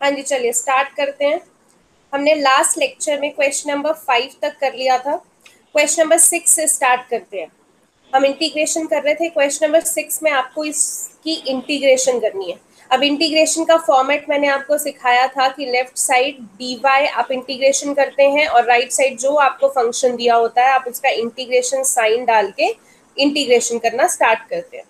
हाँ जी, चलिए स्टार्ट करते हैं। हमने लास्ट लेक्चर में क्वेश्चन नंबर 5 तक कर लिया था। क्वेश्चन नंबर 6 से स्टार्ट करते हैं। हम इंटीग्रेशन कर रहे थे। क्वेश्चन नंबर 6 में आपको इसकी इंटीग्रेशन करनी है। अब इंटीग्रेशन का फॉर्मेट मैंने आपको सिखाया था कि लेफ्ट साइड dy आप इंटीग्रेशन करते हैं और राइट साइड जो आपको फंक्शन दिया होता है आप उसका इंटीग्रेशन साइन डाल के इंटीग्रेशन करना स्टार्ट करते हैं।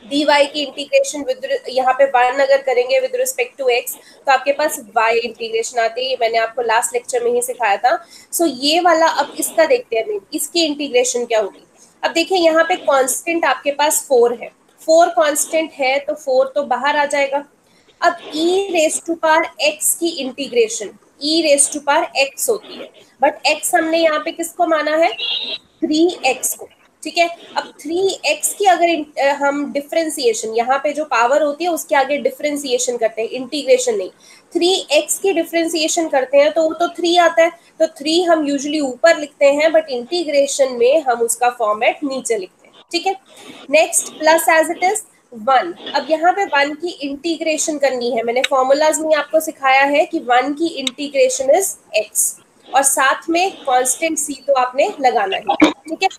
dy की इंटीग्रेशन विद यहाँ पे 1 अगर करेंगे विद रिस्पेक्ट टू x तो आपके पास y इंटीग्रेशन आती है। ये मैंने आपको लास्ट लेक्चर में ही सिखाया था। सो ये वाला अब इसका देखते हैं, इसकी इंटीग्रेशन क्या होगी। अब देखिए यहाँ पे कांस्टेंट आपके पास 4 है। 4 कांस्टेंट है तो 4 तो बाहर आ जाएगा। अब e raise to power x की integration e raise to power x होती है, बट x हमने यहाँ पे किसको माना है, 3x को। ठीक है, अब 3x की अगर हम डिफरेंशिएशन यहाँ पे जो पावर होती है उसके आगे डिफरेंशिएशन करते हैं, इंटीग्रेशन नहीं। 3x की डिफरेंशिएशन करते हैं तो वो तो 3 आता है, तो 3 हम यूजुअली ऊपर लिखते हैं बट इंटीग्रेशन में हम उसका फॉर्मेट नीचे लिखते हैं। ठीक है, next plus as it is 1। अब यहाँ पे 1 की इंटीग्रेशन करनी है। मैंने फॉर्मूलाज में आपको सिखाया है कि 1 की इंटीग्रेशन इज x और साथ में कांस्टेंट c तो आपने लगाना है। ठीक है,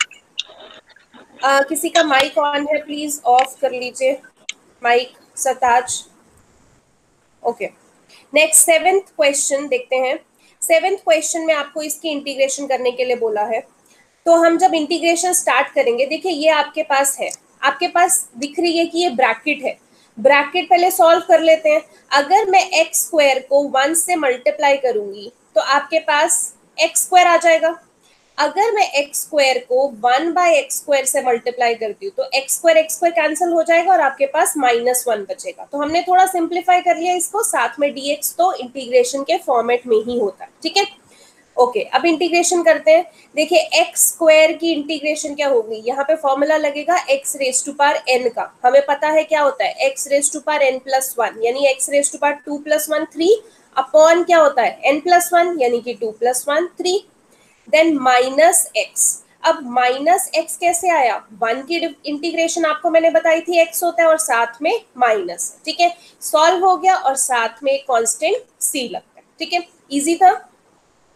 किसी का माइक ऑन है, प्लीज ऑफ कर लीजिए माइक, सताज। ओके, नेक्स्ट 7th क्वेश्चन देखते हैं। 7th क्वेश्चन में आपको इसकी इंटीग्रेशन करने के लिए बोला है। तो हम जब इंटीग्रेशन स्टार्ट करेंगे, देखिए ये आपके पास है, आपके पास दिख रही है कि ये ब्रैकेट है। ब्रैकेट पहले सॉल्व कर लेते हैं। अगर मैं एक्स स्क्वायर को 1 से मल्टीप्लाई करूंगी तो आपके पास एक्स स्क्वायर आ जाएगा। अगर मैं एक्स स्क्वायर को 1 बाय एक्स स्क्वायर से मल्टीप्लाई करती हूँ तो एक्स स्क्वायर कैंसिल हो जाएगा और आपके पास -1 बचेगा। तो हमने थोड़ा सिंप्लीफाई कर लिया इसको, साथ में dx तो इंटीग्रेशन के फॉर्मेट में ही होता है। ठीक है, ओके, अब इंटीग्रेशन करते हैं। देखिए एक्स स्क्वायर की इंटीग्रेशन क्या होगी, यहाँ पे फॉर्मूला लगेगा x raise to power n का। हमें पता है क्या होता है, x raise to power n plus 1 यानी x raise to power 2 plus 1 3 upon क्या होता है n प्लस 1 यानी कि 2 प्लस 1 3, देन माइनस एक्स। अब माइनस एक्स कैसे आया, 1 की इंटीग्रेशन आपको मैंने बताई थी एक्स होता है और साथ में माइनस। ठीक है, सॉल्व हो गया और साथ में कांस्टेंट सी लगता है। ठीक है, इजी था।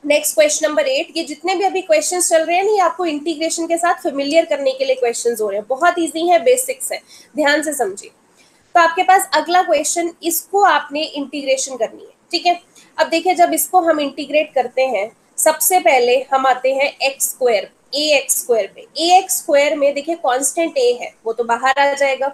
Next question number 8। ये जितने भी अभी क्वेश्चंस चल रहे हैं ना, ये आपको इंटीग्रेशन के साथ फेमिलियर करने के लिए क्वेश्चंस हो रहे हैं। बहुत इजी है, बेसिक्स है, ध्यान से समझिए। तो आपके पास अगला क्वेश्चन, इसको आपने इंटीग्रेशन करनी है। ठीक है, अब देखिए जब इसको हम इंटीग्रेट करते हैं सबसे पहले हम आते हैं एक्स स्क्वायर ए एक्स स्क्वायर पे। ए एक्स स्क्वायर में देखिए कांस्टेंट ए है वो तो बाहर आ जाएगा।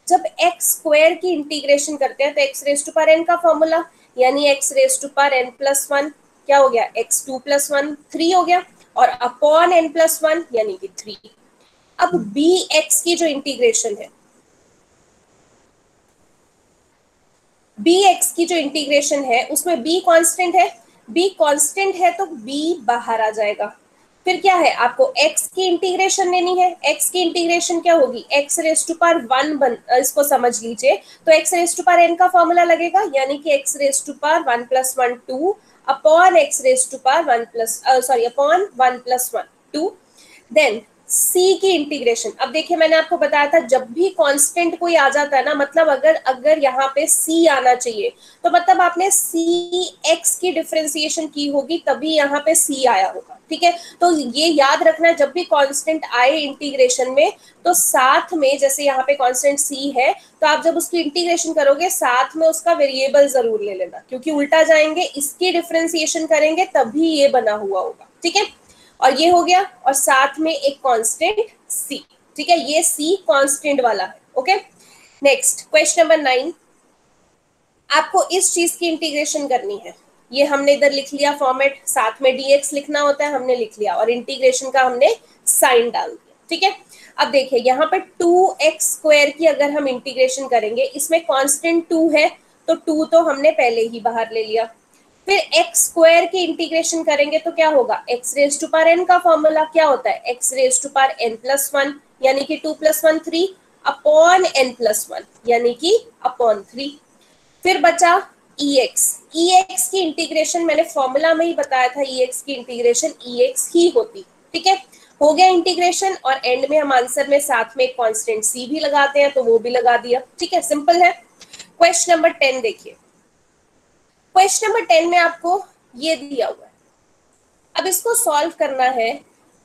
जब एक्स स्क्वायर की इंटीग्रेशन करते हैं तो x raise to power n का फॉर्मूला यानी x raise to power n plus 1 क्या हो गया, एक्स 2 प्लस 1 3 हो गया और अपॉन एन प्लस 1 यानी कि 3। अब बी एक्स की जो इंटीग्रेशन है, बी एक्स की जो इंटीग्रेशन है उसमें b कांस्टेंट है, b कांस्टेंट है तो b बाहर आ जाएगा। फिर क्या है, आपको x की इंटीग्रेशन लेनी है। x की इंटीग्रेशन क्या होगी, x रेज टू पावर 1 इसको समझ लीजिए तो x raise to power n का फॉर्मूला लगेगा यानी कि x raise to power 1 plus 1 2 upon x raise to power 1 plus upon 1 plus 1 2। Then c की इंटीग्रेशन, अब देखिए मैंने आपको बताया था जब भी कांस्टेंट कोई आ जाता है ना, मतलब अगर यहाँ पे c आना चाहिए तो मतलब आपने c x की डिफरेंशिएशन की होगी तभी यहाँ पे c आया होगा। ठीक है, तो ये याद रखना जब भी कांस्टेंट आए इंटीग्रेशन में तो साथ में, जैसे यहाँ पे कांस्टेंट c है तो आप जब उसकी इंटीग्रेशन करोगे साथ में उसका वेरिएबल जरूर ले लेना, क्योंकि उल्टा जाएंगे, इसकी डिफरेंशिएशन करेंगे तभी ये बना हुआ होगा। ठीक है, और ये हो गया और साथ में एक कांस्टेंट c। ठीक है, ये c कांस्टेंट वाला है। Okay, next question number 9। आपको इस चीज की इंटीग्रेशन करनी है। ये हमने इधर लिख लिया फॉर्मेट, साथ में dx लिखना होता है हमने लिख लिया और इंटीग्रेशन का हमने साइन डाल दिया। ठीक है, अब देखिए यहाँ पे 2x स्क्वायर की अगर हम इंटीग्रेशन करेंगे, इसमें कांस्टेंट 2 है तो 2 तो हमने पहले ही बाहर ले लिया। फिर एक्स स्क्वायर की इंटीग्रेशन करेंगे तो क्या होगा, x raise to power n का फॉर्मूला क्या होता है, x raise to power n plus 1 यानी कि 2 प्लस 1 3 अपॉन एन प्लस 1 यानी कि अपॉन 3। फिर बचा एक्स की इंटीग्रेशन मैंने फॉर्मूला में ही बताया था, एक्स की इंटीग्रेशन एक्स ही होती। ठीक है, हो गया इंटीग्रेशन और एंड में हम आंसर में साथ में कांस्टेंट सी भी लगाते हैं तो वो भी लगा दिया। ठीक है, सिंपल है। क्वेश्चन नंबर 10 देखिए। क्वेश्चन नंबर 10 में आपको ये दिया हुआ है, अब इसको सॉल्व करना है।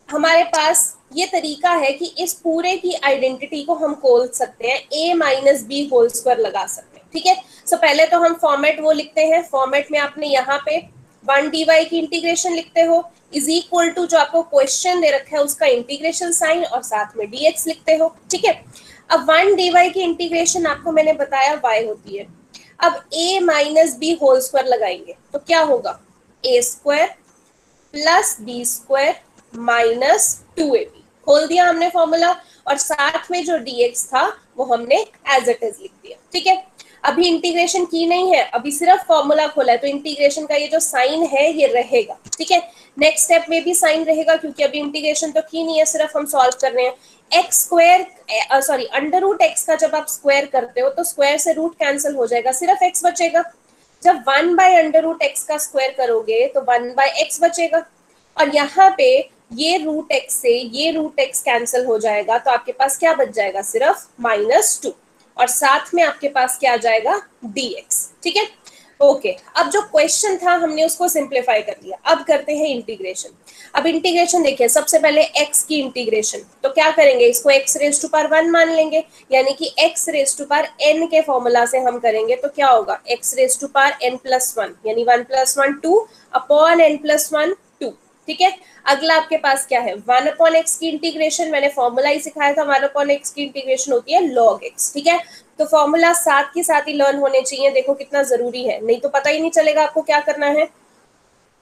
हमारे पास ये तरीका है कि इस पूरे की आइडेंटिटी को हम खोल सकते हैं, a minus b whole square लगा सकते हैं, ठीक है। सो पहले तो हम फॉर्मेट वो लिखते हैं, फॉर्मेट में आपने यहाँ पे 1 dy की इंटीग्रेशन लिखते हो, इज इक्वल टू जो आपको क्वेश्चन दे रखा है उसका इंटीग्रेशन साइन और साथ में dx लिखते हो, ठीक है। अब 1 dy की इंटीग्रेशन आपको मैंने बताया y होती है। अब a minus b whole square लगाएंगे तो क्या होगा, a square plus b square minus 2ab, खोल दिया हमने फॉर्मूला, और साथ में जो dx था वो हमने एज इट इज लिख दिया, ठीक है। अभी इंटीग्रेशन की नहीं है, अभी सिर्फ फॉर्मूला खोला है, तो इंटीग्रेशन का ये जो साइन है ये रहेगा, ठीक है। नेक्स्ट स्टेप में भी साइन रहेगा क्योंकि अभी इंटीग्रेशन तो की नहीं है, सिर्फ हम सॉल्व कर रहे हैं। X square sorry under root x का जब आप स्क्वायर करते हो तो स्क्वायर से रूट कैंसिल हो जाएगा, सिर्फ एक्स बचेगा। जब 1 बाय अंडर रूट एक्स का स्क्वायर करोगे तो 1 बाय एक्स बचेगा, और यहाँ पे ये रूट एक्स से ये रूट एक्स कैंसिल हो जाएगा, तो आपके पास क्या बच जाएगा, सिर्फ -2, और साथ में आपके पास क्या आ जाएगा, dx, ठीक है। ओके, अब जो क्वेश्चन था हमने उसको सिंप्लीफाई कर लिया, अब करते हैं इंटीग्रेशन। अब इंटीग्रेशन देखिए, सबसे पहले x की इंटीग्रेशन, तो क्या करेंगे, इसको x रेज टू पावर 1 मान लेंगे, यानी कि x raise to power n के फॉर्मूला से हम करेंगे तो क्या होगा, x raise to power n plus 1, यानी 1 प्लस 1 2 अपॉन n प्लस 1 2, ठीक है। अगला आपके पास क्या है, 1 अपॉन एक्स की इंटीग्रेशन, मैंने फॉर्मूला ही सिखाया था, 1 अपॉन एक्स की इंटीग्रेशन होती है log x, ठीक है। तो फॉर्मूला साथ के साथ ही लर्न होने चाहिए, देखो कितना जरूरी है, नहीं तो पता ही नहीं चलेगा आपको क्या करना है।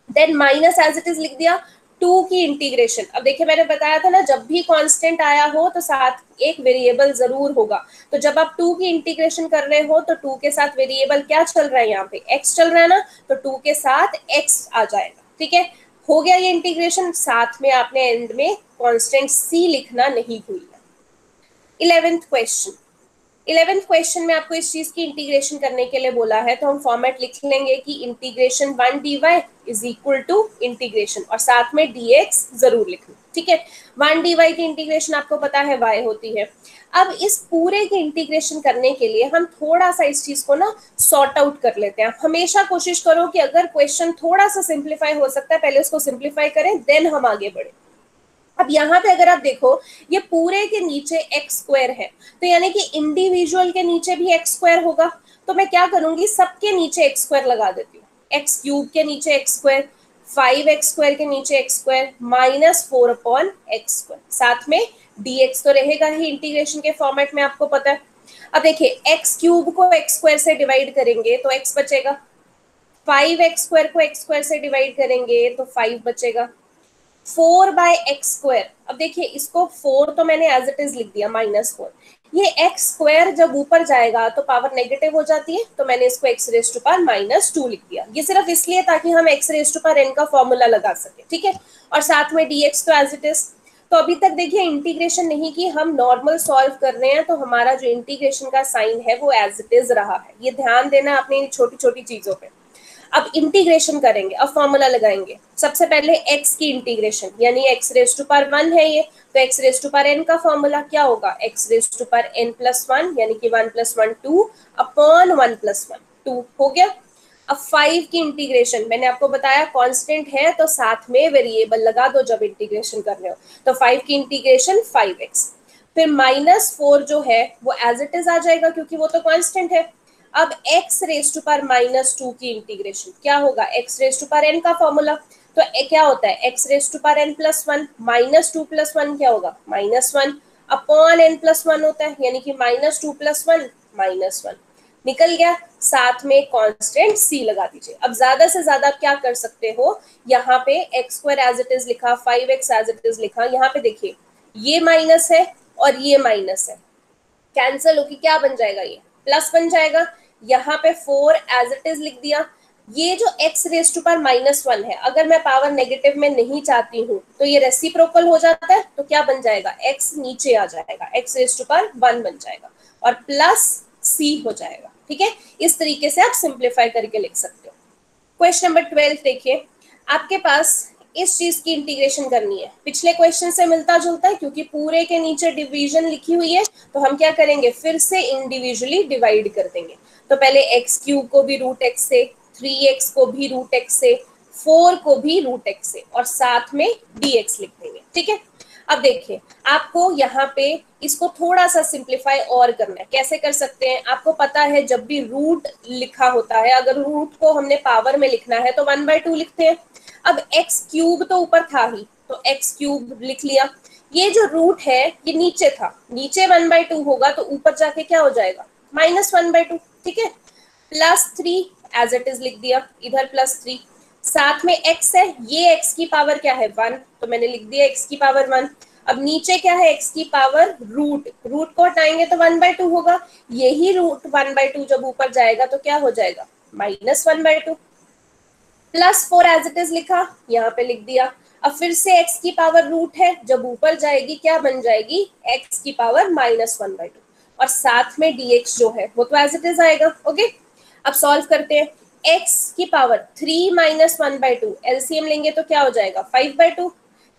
Then minus as it is लिख दिया, 2 की इंटीग्रेशन। अब देखिए मैंने बताया था ना, जब भी कांस्टेंट आया हो तो साथ एक वेरिएबल जरूर होगा, तो जब आप 2 की इंटीग्रेशन कर रहे हो तो 2 के साथ वेरिएबल क्या चल रहा है, यहाँ पे x चल रहा है ना, तो 2 के साथ x आ जाएगा, ठीक है। हो गया ये इंटीग्रेशन, साथ में आपने एंड में कांस्टेंट c लिखना नहीं भूलना। 11th क्वेश्चन, 11th क्वेश्चन में आपको इस चीज की इंटीग्रेशन करने के लिए बोला है, तो हम फॉर्मेट लिख लेंगे कि integration 1 dy is equal to integration, और साथ में dx जरूर लिखना, ठीक है। 1 dy की इंटीग्रेशन आपको पता है y होती है। अब इस पूरे की इंटीग्रेशन करने के लिए हम थोड़ा सा इस चीज को ना सॉर्ट आउट कर लेते हैं। हमेशा कोशिश करो कि अगर क्वेश्चन थोड़ा सा सिंप्लीफाई हो सकता है, पहले उसको सिंप्लीफाई करें, देन हम आगे बढ़े। अब यहाँ पे अगर आप देखो, ये पूरे के नीचे एक्स स्क्वायर है, तो यानी कि इंडिविजुअल के नीचे भी एक्स स्क्वायर होगा, तो मैं क्या करूंगी, सबके नीचे एक्स स्क्वायर लगा देती हूँ। एक्स क्यूब के नीचे एक्स स्क्वायर, 5x स्क्वायर के नीचे x square, -4 upon x square, साथ में dx तो रहेगा ही इंटीग्रेशन के फॉर्मेट में, आपको पता है। अब देखिए, एक्स क्यूब को एक्स स्क्वायर से डिवाइड करेंगे तो एक्स बचेगा, 5x स्क्वायर को एक्स स्क्वायर से डिवाइड करेंगे तो 5 बचेगा, 4 बाय एक्स स्क्वायर। अब देखिए, इसको 4 तो मैंने एज इट इज लिख दिया, -4, ये एक्स स्क्वायर जब ऊपर जाएगा तो पावर नेगेटिव हो जाती है, तो मैंने इसको एक्स रेज टू पावर -2 लिख दिया। ये सिर्फ इसलिए ताकि हम x raise to power n का फॉर्मूला लगा सके, ठीक है। और साथ में dx तो एज इट इज। तो अभी तक देखिए इंटीग्रेशन नहीं की, हम नॉर्मल सॉल्व कर रहे हैं, तो हमारा जो इंटीग्रेशन का साइन है वो एज इट इज रहा है। ये ध्यान देना अपनी छोटी छोटी चीजों पे। अब इंटीग्रेशन करेंगे, अब फॉर्मूला लगाएंगे। सबसे पहले x की इंटीग्रेशन, यानी x रेज टू पावर 1 है ये, तो x raise to power n का फॉर्मूला क्या होगा, x raise to power n plus 1, यानी कि 1 प्लस 1 2 अपॉन 1 प्लस 1 2 हो गया। अब 5 की इंटीग्रेशन, मैंने आपको बताया कांस्टेंट है तो साथ में वेरिएबल लगा दो जब इंटीग्रेशन कर रहे हो, तो 5 की इंटीग्रेशन 5x, फिर -4 जो है वो एज इट इज आ जाएगा क्योंकि वो तो कांस्टेंट है। अब x रेज टू पावर -2 की इंटीग्रेशन क्या होगा, x raise to power n का फॉर्मूला, तो क्या होता है x raise to power n plus 1, -2 plus 1 क्या होगा, -1 अपॉन n प्लस 1 होता है, यानी कि -2 प्लस 1 -1 निकल गया। साथ में कांस्टेंट c लगा दीजिए। अब ज्यादा से ज्यादा आप क्या कर सकते हो, यहाँ पे x square as it is लिखा, 5x एज इट इज लिखा, यहाँ पे देखिए ये माइनस है और ये माइनस है, कैंसिल होके क्या बन जाएगा, ये प्लस बन जाएगा। यहाँ पे 4 एज इट इज लिख दिया। ये जो x रेज टू पावर -1 है, अगर मैं पावर नेगेटिव में नहीं चाहती हूँ तो ये रेसिप्रोकल हो जाता है, तो क्या बन जाएगा, x नीचे आ जाएगा, x रेज टू पावर 1 बन जाएगा और प्लस c हो जाएगा, ठीक है। इस तरीके से आप सिंप्लीफाई करके लिख सकते हो। क्वेश्चन नंबर 12 देखिए, आपके पास इस चीज की इंटीग्रेशन करनी है, पिछले क्वेश्चन से मिलता जुलता है क्योंकि पूरे के नीचे डिवीजन लिखी हुई है, तो हम क्या करेंगे, फिर से इंडिविजुअली डिवाइड कर देंगे। तो पहले एक्स क्यूब को भी रूट एक्स से, 3x को भी रूट एक्स से, 4 को भी रूट एक्स से, और साथ में dx लिख देंगे। ठीक है, अब देखिए आपको यहाँ पे इसको थोड़ा सा सिंप्लीफाई और करना है। कैसे कर सकते हैं, आपको पता है जब भी रूट लिखा होता है, अगर रूट को हमने पावर में लिखना है तो 1/2 लिखते हैं। अब एक्स क्यूब तो ऊपर था ही, तो एक्स क्यूब लिख लिया। ये जो रूट है ये नीचे था, नीचे 1/2 होगा तो ऊपर जाके क्या हो जाएगा, -1/2। ठीक है, +3 एज इट इज लिख दिया, इधर +3, साथ में x है, ये x की पावर क्या है 1, तो मैंने लिख दिया x की पावर 1। अब नीचे क्या है, x की पावर रूट, रूट को हटाएंगे तो 1/2 होगा, यही रूट 1/2 जब ऊपर जाएगा तो क्या हो जाएगा, -1/2। +4 एज इट इज लिखा, यहाँ पे लिख दिया। अब फिर से x की पावर रूट है, जब ऊपर जाएगी क्या बन जाएगी, x की पावर -1/2, और साथ में dx जो है वो तो एज इट इज आएगा। ओके, अब सॉल्व करते हैं। x की पावर 3 -1/2, एलसीएम लेंगे तो क्या हो जाएगा 5/2,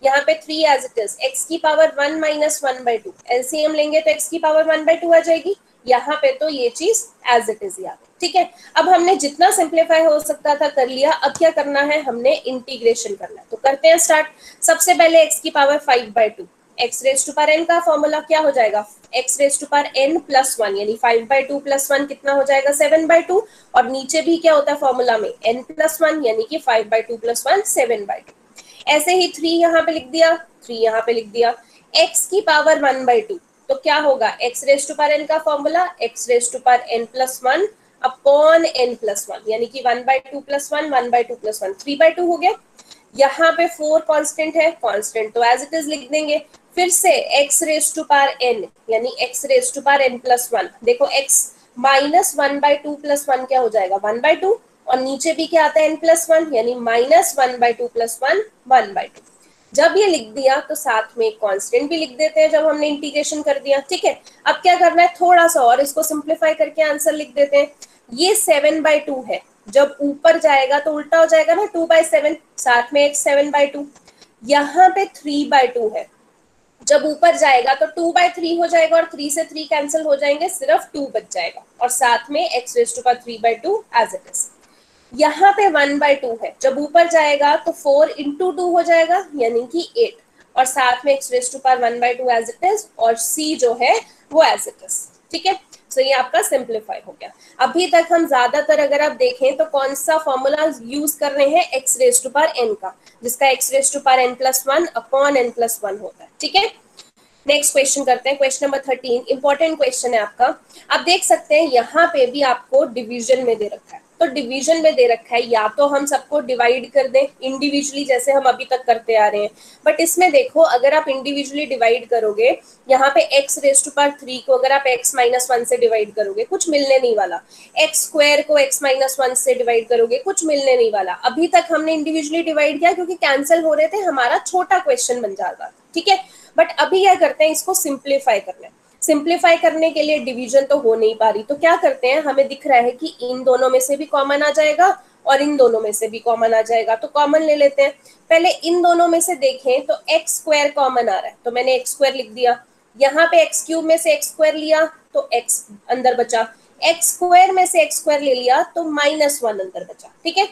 यहाँ पे 3 एज इट इज, x की पावर 1 -1/2, एलसीएम लेंगे तो x की पावर 1/2 आ जाएगी, यहाँ पे तो ये चीज एज इट इज याद। ठीक है, अब हमने जितना सिंप्लीफाई हो सकता था कर लिया, अब क्या करना है, हमने इंटीग्रेशन करना है। तो करते हैं स्टार्ट। सबसे पहले x की power 5/2, x raise to power n का फॉर्मूला क्या हो जाएगा, x raise to power n plus 1, यानी 5/2 प्लस 1 कितना हो जाएगा 7/2, और नीचे भी क्या होता है फॉर्मूला में n प्लस 1, यानी कि 5/2 प्लस 1 7/2। ऐसे ही 3 यहाँ पे लिख दिया, 3 यहाँ पे लिख दिया। x की पावर 1/2 तो क्या होगा, x raise to power n का formula x raise to power n plus 1 upon n plus 1, यानी कि 1/2 प्लस 1, 1/2 प्लस 1 3/2 हो गया। यहाँ पे 4 कांस्टेंट है, कांस्टेंट तो एज इट इज लिख देंगे। फिर से x raise to power n, यानी x raise to power n plus 1, देखो x -1/2 प्लस 1 क्या हो जाएगा 1/2, और नीचे भी क्या आता है n प्लस 1, यानी -1/2 प्लस 1 1/2। जब ये लिख दिया तो साथ में एक कांस्टेंट भी लिख देते हैं जब हमने इंटीग्रेशन कर दिया। ठीक है, अब क्या करना है, थोड़ा सा और इसको सिंप्लीफाई करके आंसर लिख देते हैं। ये 7/2 है, जब ऊपर जाएगा तो उल्टा हो जाएगा ना 2/7, साथ में एक 7/2। यहाँ पे 3/2 है, जब ऊपर जाएगा तो 2/3 हो जाएगा, और 3 से 3 कैंसिल हो जाएंगे, सिर्फ 2 बच जाएगा, और साथ में x raise to power 3/2 as it is. यहाँ पे 1/2 है, जब ऊपर जाएगा तो 4 into 2 हो जाएगा, यानी कि 8, और साथ में x raise to power 1/2 as it is, और c जो है वो एज इट इज। ठीक है, तो ये आपका सिंप्लीफाई हो गया। अभी तक हम ज्यादातर अगर आप देखें तो कौन सा फॉर्मूला यूज कर रहे हैं, x raise to power n का, जिसका x raise to power n plus 1 upon n plus 1 होता है। ठीक है, नेक्स्ट क्वेश्चन करते हैं, क्वेश्चन नंबर 13, इंपॉर्टेंट क्वेश्चन है आपका। आप देख सकते हैं यहाँ पे भी आपको डिवीजन में दे रखा है, तो डिवीजन में दे रखा है, या तो हम सबको डिवाइड कर दें इंडिविजुअली जैसे हम अभी तक करते आ रहे हैं, बट इसमें देखो अगर आप इंडिविजुअली डिवाइड करोगे, यहाँ पे x रेज टू पावर 3 को अगर आप x -1 से डिवाइड करोगे कुछ मिलने नहीं वाला, x स्क्वायर को x -1 से डिवाइड करोगे कुछ मिलने नहीं वाला। अभी तक हमने इंडिविजुअली डिवाइड किया क्योंकि कैंसिल हो रहे थे, हमारा छोटा क्वेश्चन बन जाता। ठीक है, बट अभी क्या करते हैं, इसको सिंप्लीफाई करना है। सिंप्लीफाई करने के लिए डिवीजन तो हो नहीं पा रही, तो क्या करते हैं, हमें दिख रहा है कि इन दोनों में से भी कॉमन आ जाएगा और इन दोनों में से भी कॉमन आ जाएगा, तो कॉमन ले लेते हैं। पहले इन दोनों में से देखें तो एक्स स्क्वायर कॉमन आ रहा है, तो मैंने एक्स स्क्वायर लिख दिया। यहाँ पे एक्स क्यूब में से एक्स स्क्वायर लिया तो एक्स अंदर बचा, एक्स स्क्वायर में से एक्स स्क्वायर ले लिया तो -1 अंदर बचा। ठीक है,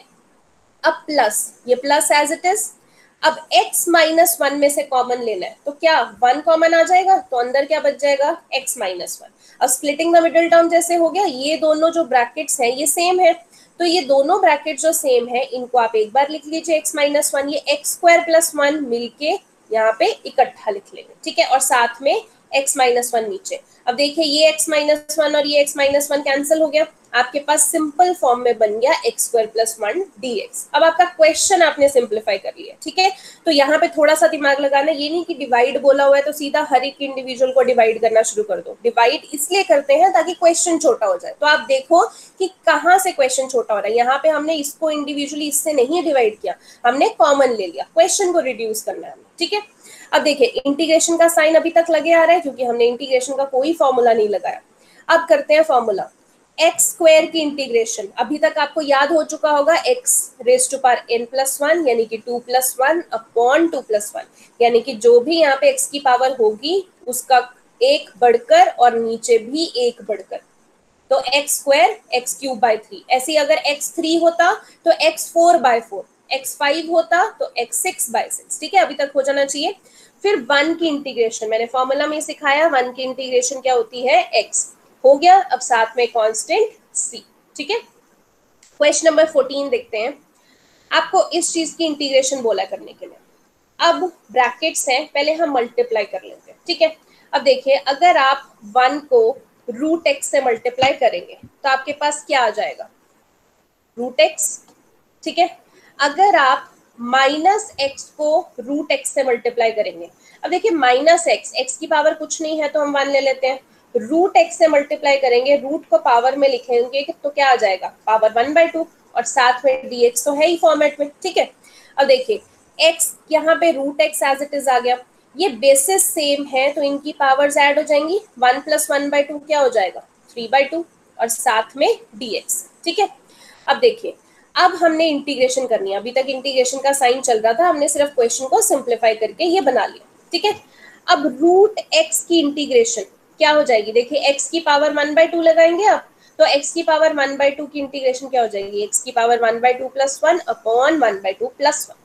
अब प्लस, ये प्लस एज इट इज। अब x -1 में से कॉमन लेना है, तो क्या 1 कॉमन आ जाएगा, तो अंदर क्या बच जाएगा x -1। अब स्प्लिटिंग द मिडिल टर्म जैसे हो गया, ये दोनों जो ब्रैकेट्स हैं ये सेम है, तो ये दोनों ब्रैकेट जो सेम है इनको आप एक बार लिख लीजिए x -1, ये x स्क्वायर प्लस 1 मिलके यहाँ पे इकट्ठा लिख लेंगे। ठीक है, और साथ में x -1 नीचे। अब देखिए ये x -1 और ये x -1 कैंसिल हो गया, आपके पास सिंपल फॉर्म में बन गया x स्क्वायर प्लस 1 dx। अब आपका क्वेश्चन आपने सिंप्लीफाई कर लिया। ठीक है, तो यहाँ पे थोड़ा सा दिमाग लगाना, ये नहीं कि डिवाइड बोला हुआ है तो सीधा हर एक इंडिविजुअल को डिवाइड करना शुरू कर दो। डिवाइड इसलिए करते हैं ताकि क्वेश्चन छोटा हो जाए। तो आप देखो कि कहाँ से क्वेश्चन छोटा हो रहा है, यहाँ पे हमने इसको इंडिविजुअली इससे नहीं डिवाइड किया, हमने कॉमन ले लिया, क्वेश्चन को रिड्यूस करना है। ठीक है, अब देखिए इंटीग्रेशन का साइन अभी तक लगे आ रहा है क्योंकि हमने इंटीग्रेशन का कोई फॉर्मूला नहीं लगाया। अब करते हैं फॉर्मूला, एक्स स्क्वायर की इंटीग्रेशन अभी तक आपको याद हो चुका होगा, x raise to power n plus 1 यानी कि 2 + 1 अपॉन 2 + 1, यानी कि जो भी यहाँ पे x की पावर होगी उसका एक बढ़कर और नीचे भी एक बढ़कर, तो x square x cube by 3। ऐसे ही अगर एक्स 3 होता तो एक्स 4 बाय 4, एक्स 5 होता तो एक्स 6 बाय 6। ठीक है, अभी तक हो जाना चाहिए। फिर 1 की इंटीग्रेशन, मैंने फॉर्मूला में सिखाया 1 की इंटीग्रेशन क्या होती है, एक्स हो गया। अब साथ में कांस्टेंट सी। ठीक है, क्वेश्चन नंबर 14 देखते हैं। आपको इस चीज की इंटीग्रेशन बोला करने के लिए। अब ब्रैकेट्स हैं, पहले हम मल्टीप्लाई कर लेते हैं। ठीक है, अब देखिए अगर आप 1 को रूट एक्स से मल्टीप्लाई करेंगे तो आपके पास क्या आ जाएगा, रूट एक्स। ठीक है, अगर आप माइनस एक्स को रूट एक्स से मल्टीप्लाई करेंगे, अब देखिए माइनस एक्स, एक्स की पावर कुछ नहीं है तो हम 1 ले लेते हैं। रूट एक्स से मल्टीप्लाई करेंगे, रूट को पावर में लिखेंगे तो क्या आ जाएगा, पावर 1/2, और साथ में dx तो है ही फॉर्मेट में। ठीक है, अब देखिए x यहाँ पे root x as it is आ गया, ये बेसिस सेम है तो इनकी पावर्स ऐड हो जाएंगी। 1 + 1/2 क्या हो जाएगा, 3/2, और साथ में dx। ठीक है, अब देखिए अब हमने इंटीग्रेशन करनी है, अभी तक इंटीग्रेशन का साइन चल रहा था, हमने सिर्फ क्वेश्चन को सिंप्लीफाई करके ये बना लिया। ठीक है, अब रूट एक्स की इंटीग्रेशन क्या हो जाएगी, देखिए x की पावर 1/2 लगाएंगे आप, तो x की पावर 1/2 की इंटीग्रेशन क्या हो जाएगी, x की power 1/2 + 1 upon 1/2 + 1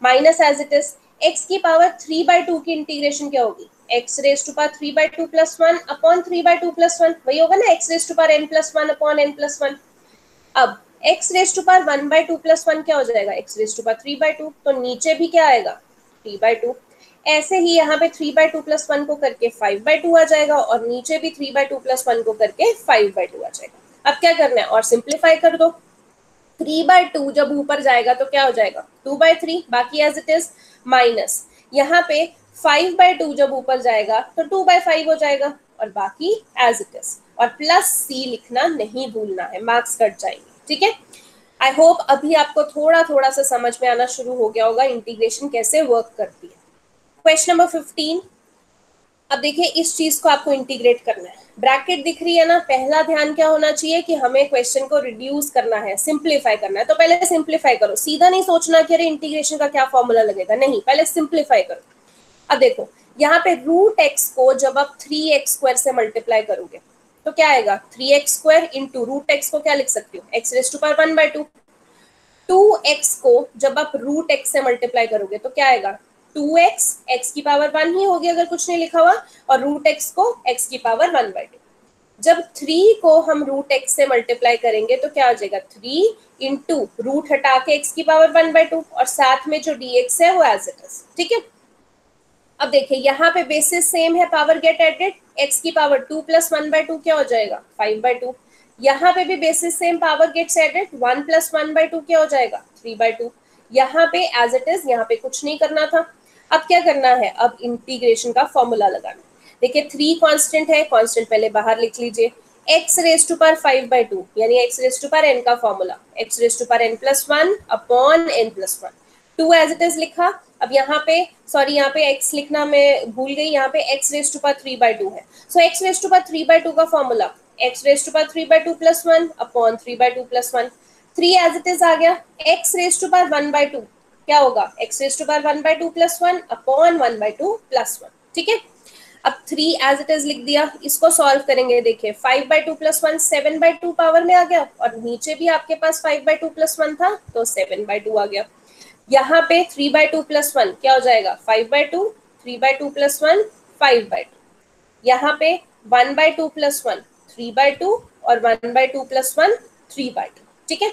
minus as it is x की पावर 3/2 की इंटीग्रेशन क्या होगी, x raise to power 3/2 + 1 upon 3/2 + 1, वही होगा ना x raise to power n + 1 upon n + 1। अब x रेज टू पावर 1/2 + 1 क्या हो जाएगा, x रेज टू पावर 3/2, तो नीचे भी क्या आएगा 3/2। ऐसे ही यहाँ पे 3/2 + 1 को करके 5/2 आ जाएगा, और नीचे भी 3/2 + 1 को करके 5/2 आ जाएगा। अब क्या करना है, और सिंप्लीफाई कर दो। 3/2 जब ऊपर जाएगा तो क्या हो जाएगा 2/3, बाकी एज इट इज, माइनस यहाँ पे 5/2 जब ऊपर जाएगा तो 2/5 हो जाएगा, और बाकी एज इट इज, और प्लस सी लिखना नहीं भूलना है, मार्क्स कट जाएंगे। ठीक है, आई होप अभी आपको थोड़ा थोड़ा सा समझ में आना शुरू हो गया होगा इंटीग्रेशन कैसे वर्क करती है। क्वेश्चन नंबर 15, अब देखिए इस चीज को आपको इंटीग्रेट करना है। ब्रैकेट दिख रही है ना, पहला ध्यान क्या होना चाहिए कि हमें क्वेश्चन को रिड्यूस करना है, सिंप्लीफाई करना है। तो पहले सिंप्लीफाई करो, सीधा नहीं सोचना कि अरे इंटीग्रेशन का क्या फॉर्मूला लगेगा, नहीं, पहले सिंप्लीफाई करो। अब देखो यहाँ पे रूट एक्स को जब आप 3x² से मल्टीप्लाई करोगे तो क्या आएगा, 3x² इंटू रूट एक्स को क्या लिख सकती हो, x raise to power 1/2। 2x को जब आप रूट एक्स से मल्टीप्लाई करोगे तो क्या आएगा, 2x, x की पावर 1 ही होगी अगर कुछ नहीं लिखा हुआ, और रूट एक्स को x की पावर 1/2। जब 3 को हम रूट एक्स से मल्टीप्लाई करेंगे तो क्या हो जाएगा, 3 इंटू रूट हटा के x की पावर 1/2, और साथ में जो dx है वो एज इट इज। ठीक है, अब देखिए यहाँ पे बेसिस सेम है, पावर गेट एडेड, x की पावर 2 + 1/2 क्या हो जाएगा 5/2। यहाँ पे भी bases same, power gets added, 1 + 1/2 क्या हो जाएगा 3/2। यहाँ पे एज इट इज, यहाँ पे कुछ नहीं करना था। अब क्या करना है, अब इंटीग्रेशन का फॉर्मूला लगाना। देखिए 3 कांस्टेंट है, कांस्टेंट पहले बाहर लिख लीजिए, x रेज टू पावर 5/2 यानी x raise to power n का formula, x raise to power n + 1 upon n + 1। 2 as it is लिखा। अब यहाँ पे सॉरी, यहाँ पे x लिखना मैं भूल गई, यहाँ पे x रेज टू पावर 3/2 है, so x raise to power 3/2 का formula x raise to power 3/2 + 1 upon 3/2 + 1। 3 as it is आ गया, x रेज टू पावर 1/2 क्या होगा, x raise to power 1/2 + 1 upon 1/2 + 1। ठीक है, अब 3 एज इट इज लिख दिया, इसको सॉल्व करेंगे। देखिए 5/2 + 1 7/2 पावर में आ गया, और नीचे भी आपके पास 5/2 + 1 था तो 7/2 आ गया। यहाँ पे 3/2 + 1 क्या हो जाएगा 5/2, 3/2 + 1 5/2, यहाँ पे 1/2 + 1 3/2, और 1/2 + 1 3/2। ठीक है,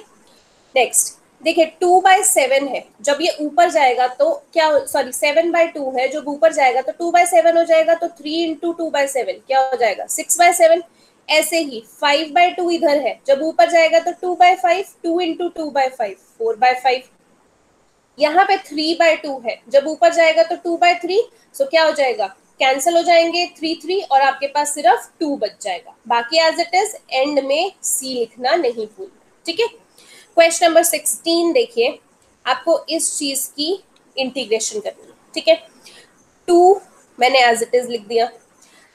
नेक्स्ट देखिए 2/7 है, जब ये ऊपर जाएगा तो क्या, सॉरी 7/2 है, जब ऊपर जाएगा तो 2/7 हो जाएगा, तो 3 इंटू 2/7 क्या हो जाएगा 6/7। ऐसे ही 5/2 इधर है, जब ऊपर जाएगा तो 2/5, 2 इंटू 2/5 4/5। यहाँ पे 3/2 है, जब ऊपर जाएगा तो 2/3, सो क्या हो जाएगा, कैंसिल हो जाएंगे 3 और आपके पास सिर्फ 2 बच जाएगा, बाकी एज इट इज, एंड में सी लिखना नहीं भूलना। ठीक है, क्वेश्चन नंबर 16 देखिए, आपको इस चीज की इंटीग्रेशन करनी है। ठीक है, 2 मैंने एज इट इज लिख दिया।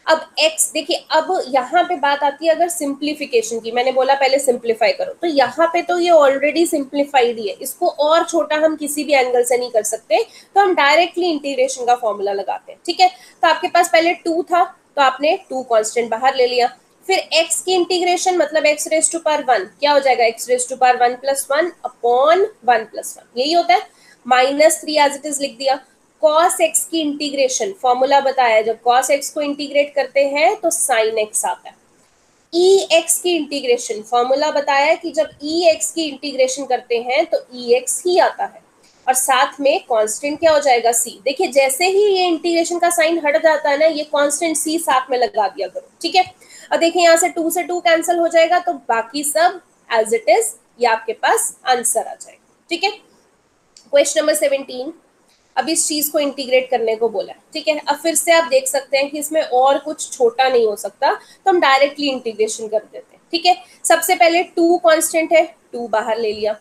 अब x देखिए, अब यहाँ पे बात आती है अगर सिंप्लीफिकेशन की, मैंने बोला पहले सिंप्लीफाई करो, तो यहाँ पे तो ये ऑलरेडी सिंप्लीफाइड ही है, इसको और छोटा हम किसी भी एंगल से नहीं कर सकते, तो हम डायरेक्टली इंटीग्रेशन का फॉर्मूला लगाते हैं। ठीक है, तो आपके पास पहले 2 था तो आपने 2 कांस्टेंट बाहर ले लिया, फिर x की इंटीग्रेशन मतलब x रेज टू पावर 1 क्या हो जाएगा, x raise to power 1 plus 1 upon 1 plus 1, यही होता है। -3 एज इट इज लिख दिया। cos x की इंटीग्रेशन फॉर्मूला बताया, जब cos x को इंटीग्रेट करते हैं तो sin x आता है। ex की इंटीग्रेशन फॉर्मूला बताया है कि जब ex की इंटीग्रेशन करते हैं तो ex ही आता है, और साथ में कांस्टेंट क्या हो जाएगा, c। देखिए जैसे ही ये इंटीग्रेशन का साइन हट जाता है ना, ये कांस्टेंट c साथ में लगा दिया करो, ठीक है। अब देखिए यहाँ से 2 से 2 कैंसिल हो जाएगा, तो बाकी सब एज इट इज, ये आपके पास आंसर आ जाएगा, ठीक है। क्वेश्चन नंबर 17, अब इस चीज को इंटीग्रेट करने को बोला है, ठीक है। अब फिर से आप देख सकते हैं कि इसमें और कुछ छोटा नहीं हो सकता, तो हम डायरेक्टली इंटीग्रेशन कर देते हैं, ठीक है। सबसे पहले 2 कांस्टेंट है, 2 बाहर ले लिया।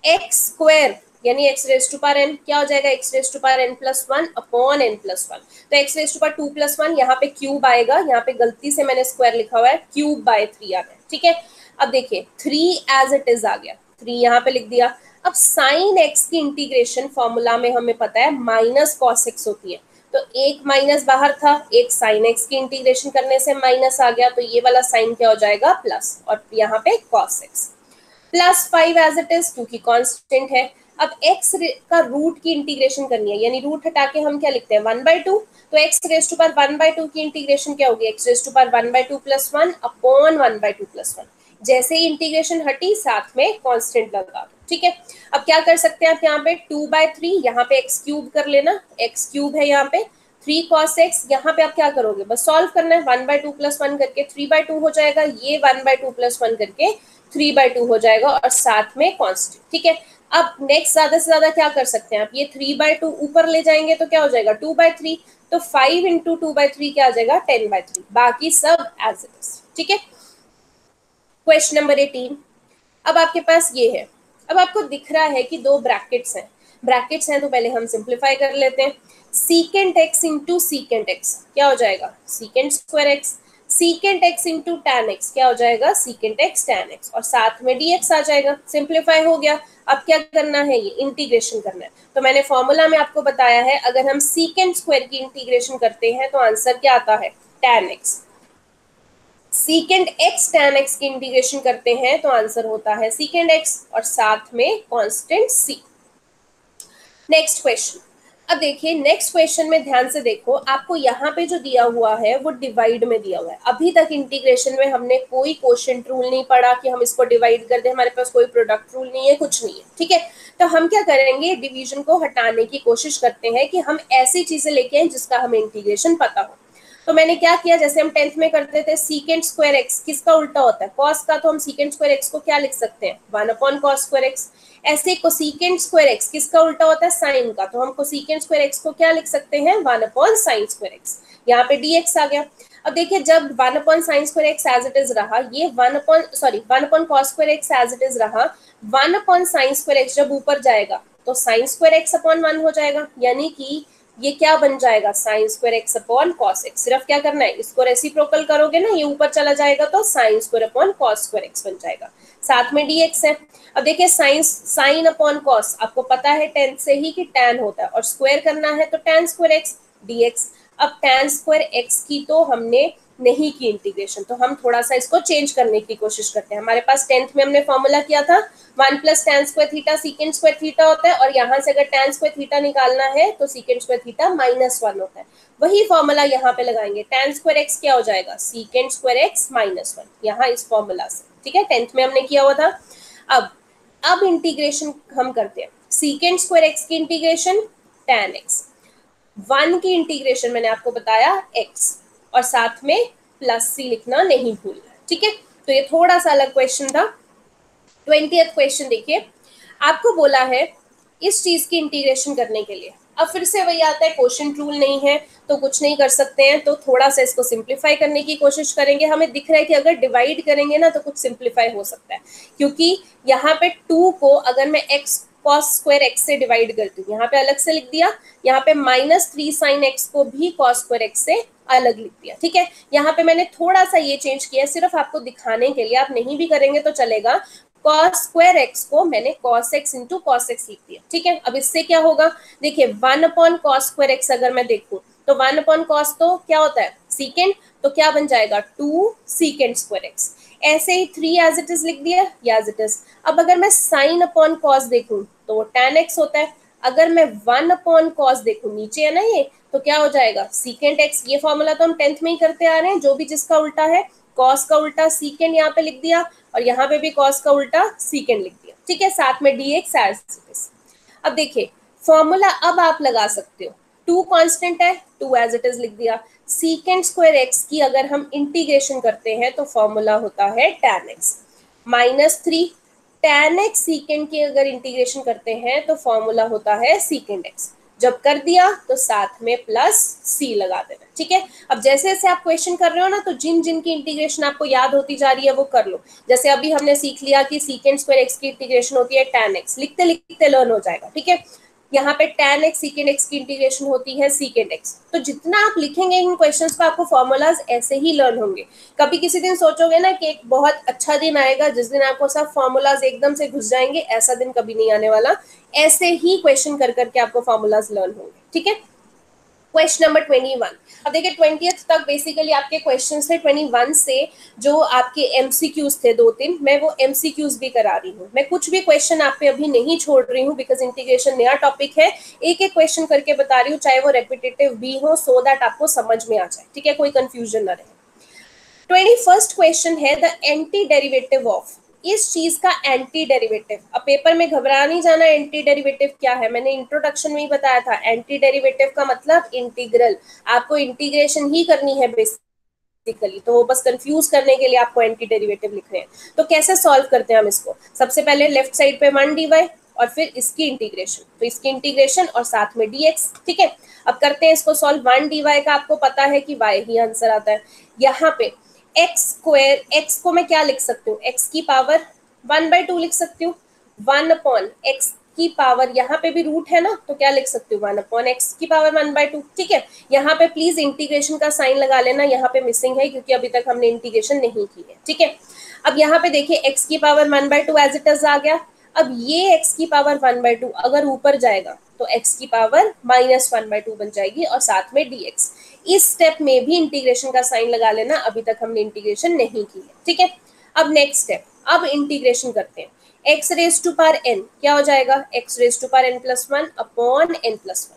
एक्स स्क्वायर यानी x raise to power n क्या हो जाएगा, x raise to power n plus 1 upon n plus 1। तो x raise to power 2 plus 1, यहाँ पे क्यूब आएगा, यहाँ पे गलती से मैंने स्क्वायर लिखा हुआ है, क्यूब बाय 3 आ गया, ठीक है। अब देखिए 3 एज इट इज आ गया, 3 यहाँ पे लिख दिया। अब साइन एक्स की इंटीग्रेशन फॉर्मूला में हमें पता है माइनस कॉस एक्स होती है, तो एक माइनस बाहर था, एक साइन एक्स की इंटीग्रेशन करने से माइनस आ गया, तो ये वाला साइन क्या हो जाएगा, प्लस, और यहाँ पे cos x plus 5 as it is, क्योंकि कांस्टेंट है। अब x का रूट की इंटीग्रेशन करनी है, यानी रूट हटा के हम क्या लिखते हैं 1/2, तो x रेज टू पावर 1/2 की इंटीग्रेशन क्या होगी, x raise to power 1/2 plus 1 upon 1/2 plus 1। जैसे ही इंटीग्रेशन हटी साथ में कांस्टेंट लगा दो, ठीक है। अब क्या कर सकते हैं आप, यहाँ पे 2/3, यहाँ पे x क्यूब कर लेना, x क्यूब है यहाँ पे 3 cos x, यहाँ पे आप क्या करोगे, बस सॉल्व करना है, 1/2 प्लस 1 करके 3/2 हो जाएगा, ये 1/2 प्लस 1 करके 3/2 हो जाएगा, और साथ में कांस्टेंट, ठीक है। अब नेक्स्ट ज्यादा से ज्यादा क्या कर सकते हैं आप, ये 3/2 ऊपर ले जाएंगे तो क्या हो जाएगा 2/3, तो 5 इंटू 2/3 क्या आ जाएगा 10/3, बाकी सब एज इट इज, ठीक है। क्वेश्चन नंबर 18, अब आपके पास ये है, अब आपको दिख रहा है कि 2 ब्रैकेट्स हैं, ब्रैकेट्स हैं तो पहले हम सिंप्लीफाई कर लेते हैं। Secant x into secant x क्या हो जाएगा, secant square x, secant x into tan x क्या हो जाएगा, सीकेंट एक्स टैन एक्स, और साथ में dx आ जाएगा, सिंप्लीफाई हो गया। अब क्या करना है, ये इंटीग्रेशन करना है, तो मैंने फॉर्मूला में आपको बताया है, अगर हम सीकेंट स्क्वायर की इंटीग्रेशन करते हैं तो आंसर क्या आता है, tan x. Secant x tan x की इंटीग्रेशन करते हैं तो आंसर होता है सीकेंट एक्स, और साथ में कांस्टेंट सी। नेक्स्ट क्वेश्चन, अब देखिए नेक्स्ट क्वेश्चन में ध्यान से देखो, आपको यहाँ पे जो दिया हुआ है वो डिवाइड में दिया हुआ है। अभी तक इंटीग्रेशन में हमने कोई क्वोशिएंट रूल नहीं पढ़ा कि हम इसको डिवाइड कर दें, हमारे पास कोई प्रोडक्ट रूल नहीं है, कुछ नहीं है, ठीक है। तो हम क्या करेंगे, डिवीजन को हटाने की कोशिश करते हैं कि हम ऐसी चीजें लेके आए जिसका हमें इंटीग्रेशन पता हो। तो मैंने क्या किया, जैसे हम 10th में करते थे, सीकेंट स्क्वायर एक्स किसका उल्टा होता है, कॉस का, तो हम सीकेंट स्क्वायर एक्स को क्या लिख सकते हैं 1 अपॉन कॉस स्क्वायर एक्स। ऐसे कोसीकेंट स्क्वायर एक्स किसका उल्टा होता है, साइन का, तो हम कोसीकेंट स्क्वायर एक्स को क्या लिख सकते हैं 1 अपॉन साइन स्क्वायर एक्स। यहाँ पे dx आ गया। अब देखिए जब 1 upon sine square x as it is रहा, ये 1 upon cos square x as it is रहा, 1 अपॉन साइन स्क्वायर एक्स जब ऊपर जाएगा तो साइन स्क्वायर एक्स अपॉन 1 हो जाएगा, यानी कि ये क्या बन जाएगा, sign square x upon cos x. सिर्फ क्या करना है, इसको रेसिप्रोकल करोगे ना, ये ऊपर चला जाएगा तो sine square upon cos square x बन जाएगा, साथ में dx है। अब देखिए साइन अपॉन कॉस, आपको पता है 10 से ही कि tan होता है, और स्क्वायर करना है तो tan स्क्वायर एक्स dx। अब tan स्क्वायर एक्स की तो हमने नहीं की इंटीग्रेशन, तो हम थोड़ा सा इसको चेंज करने की कोशिश करते हैं। हमारे पास 10th में हमने फॉर्मूला किया था 1 plus tan square theta secant square theta होता है, और यहाँ से अगर tan स्क्वायर थीटा निकालना है तो सीकेंट स्क्वायर थीटा -1 होता है। वही फॉर्मूला यहाँ पे लगाएंगे, tan स्क्वायर एक्स क्या हो जाएगा, सीकेंट स्क्वायर एक्स -1, यहाँ इस फॉर्मूला से, ठीक है, 10th में हमने किया हुआ था। अब इंटीग्रेशन हम करते हैं, सीकेंट स्क्वायर एक्स की इंटीग्रेशन tan एक्स, 1 की इंटीग्रेशन मैंने आपको बताया x, और साथ में प्लस सी लिखना नहीं भूलना, ठीक है। तो ये थोड़ा सा अलग क्वेश्चन था। 20th क्वेश्चन देखिए, आपको बोला है इस चीज की इंटीग्रेशन करने के लिए, अब फिर से वही आता है, क्वोशिएंट रूल नहीं है तो कुछ नहीं कर सकते हैं, तो थोड़ा सा इसको सिंप्लीफाई करने की कोशिश करेंगे। हमें दिख रहा है कि अगर डिवाइड करेंगे ना तो कुछ सिंप्लीफाई हो सकता है, क्योंकि यहाँ पे 2 को अगर मैं x cos स्क्वायर एक्स से डिवाइड करती हूँ, यहाँ पे अलग से लिख दिया, यहाँ पे -3 sin x को भी cos स्क्वायर एक्स से अलग लिख दिया, ठीक है। यहाँ पे मैंने थोड़ा सा ये चेंज किया, सिर्फ आपको दिखाने के लिए, आप नहीं भी करेंगे तो चलेगा। cos स्क्वायर एक्स को मैंने cos x into cos x लिख दिया, ठीक है। अब इससे क्या होगा, देखिए 1 अपॉन cos स्क्वायर एक्स अगर मैं देखूं तो 1 अपॉन cos तो क्या होता है सीकेंट, तो क्या बन जाएगा 2 सीकेंट स्क्वायर एक्स। ऐसे ही 3 एज इट इज लिख दिया एज इट इज। अब अगर मैं साइन अपॉन कॉस देखूं तो वो tan x होता है। अगर मैं 1 अपॉन कॉस देखूं, नीचे है ना ये, तो क्या हो जाएगा सीकेंट एक्स। ये फॉर्मूला तो हम 10th में ही करते आ रहे हैं, जो भी जिसका उल्टा है, कॉस का उल्टा सीकेंट यहाँ पे लिख दिया और यहाँ पे भी कॉस का उल्टा सीकेंट लिख दिया, ठीक है, साथ में dx एज इट इज। अब देखिए फॉर्मूला अब आप लगा सकते हो, 2 कांस्टेंट है, 2 एज इट इज लिख दिया। सीकेंट स्क्वायर एक्स की अगर हम इंटीग्रेशन करते हैं तो फॉर्मूला होता है tan x -3। tan x secant की अगर इंटीग्रेशन करते हैं तो फॉर्मूला होता है सीकेंट x। जब कर दिया तो साथ में प्लस c लगा देना, ठीक है। अब जैसे जैसे आप क्वेश्चन कर रहे हो ना, तो जिन जिन की इंटीग्रेशन आपको याद होती जा रही है वो कर लो। जैसे अभी हमने सीख लिया कि सीकेंट स्क्वायर x की इंटीग्रेशन होती है tan x, लिखते लिखते लर्न हो जाएगा, ठीक है। यहाँ पे tan x सीकेंट x की इंटीग्रेशन होती है सीकेंट x। तो जितना आप लिखेंगे इन क्वेश्चंस को, आपको फॉर्मूलाज ऐसे ही लर्न होंगे। कभी किसी दिन सोचोगे ना कि एक बहुत अच्छा दिन आएगा जिस दिन आपको सब फॉर्मूलाज एकदम से घुस जाएंगे, ऐसा दिन कभी नहीं आने वाला। ऐसे ही क्वेश्चन कर करके आपको फॉर्मूलाज लर्न होंगे, ठीक है। Question number 21। अब देखिए 20th तक बेसिकली आपके क्वेश्चंस थे। 21 से जो आपके एमसीक्यूज थे 2-3, मैं वो एमसीक्यूज भी करा रही हूँ। मैं कुछ भी क्वेश्चन आप पे अभी नहीं छोड़ रही हूँ, बिकॉज इंटीग्रेशन नया टॉपिक है। एक एक क्वेश्चन करके बता रही हूँ, चाहे वो रेपिटेटिव भी हो, सो दैट आपको समझ में आ जाए, ठीक है, कोई कंफ्यूजन ना रहे। 21st क्वेश्चन है द एंटी डेरिवेटिव ऑफ। इस चीज का एंटी डेरिवेटिव, अब पेपर में घबरा नहीं जाना, एंटी डेरिवेटिव क्या है, मैंने इंट्रोडक्शन में ही बताया था। एंटी डेरिवेटिव का मतलब इंटीग्रल, आपको इंटीग्रेशन ही करनी है बेसिकली, तो वो बस कंफ्यूज करने के लिए आपको एंटी डेरिवेटिव लिख रहे हैं। तो कैसे सॉल्व करते हैं हम इसको, सबसे पहले लेफ्ट साइड पे 1 dy और फिर इसकी इंटीग्रेशन, तो इसकी इंटीग्रेशन और साथ में dx, ठीक है। अब करते हैं इसको सॉल्व। 1 dy का आपको पता है कि y ही आंसर आता है। यहाँ पे एक्स स्क्वायर, एक्स को मैं क्या लिख सकती हूँ, एक्स की पावर 1/2 लिख सकती हूँ। 1 अपॉन एक्स की पावर, यहाँ पे भी रूट है ना, तो क्या लिख सकती हूँ 1 अपॉन एक्स की पावर 1/2, ठीक है। यहाँ पे प्लीज इंटीग्रेशन का साइन लगा लेना, यहाँ पे मिसिंग है क्योंकि अभी तक हमने इंटीग्रेशन नहीं की है, ठीक है। अब यहाँ पे देखिए एक्स की पावर 1/2 एज इट इज आ गया। अब ये x की पावर 1/2 अगर ऊपर जाएगा तो x की पावर -1/2 बन जाएगी और साथ में dx। इस स्टेप में भी इंटीग्रेशन का साइन लगा लेना, अभी तक हमने इंटीग्रेशन नहीं की है, ठीक है। अब नेक्स्ट स्टेप, अब इंटीग्रेशन करते हैं। x raise to power n क्या हो जाएगा, x raise to power n+1 upon n+1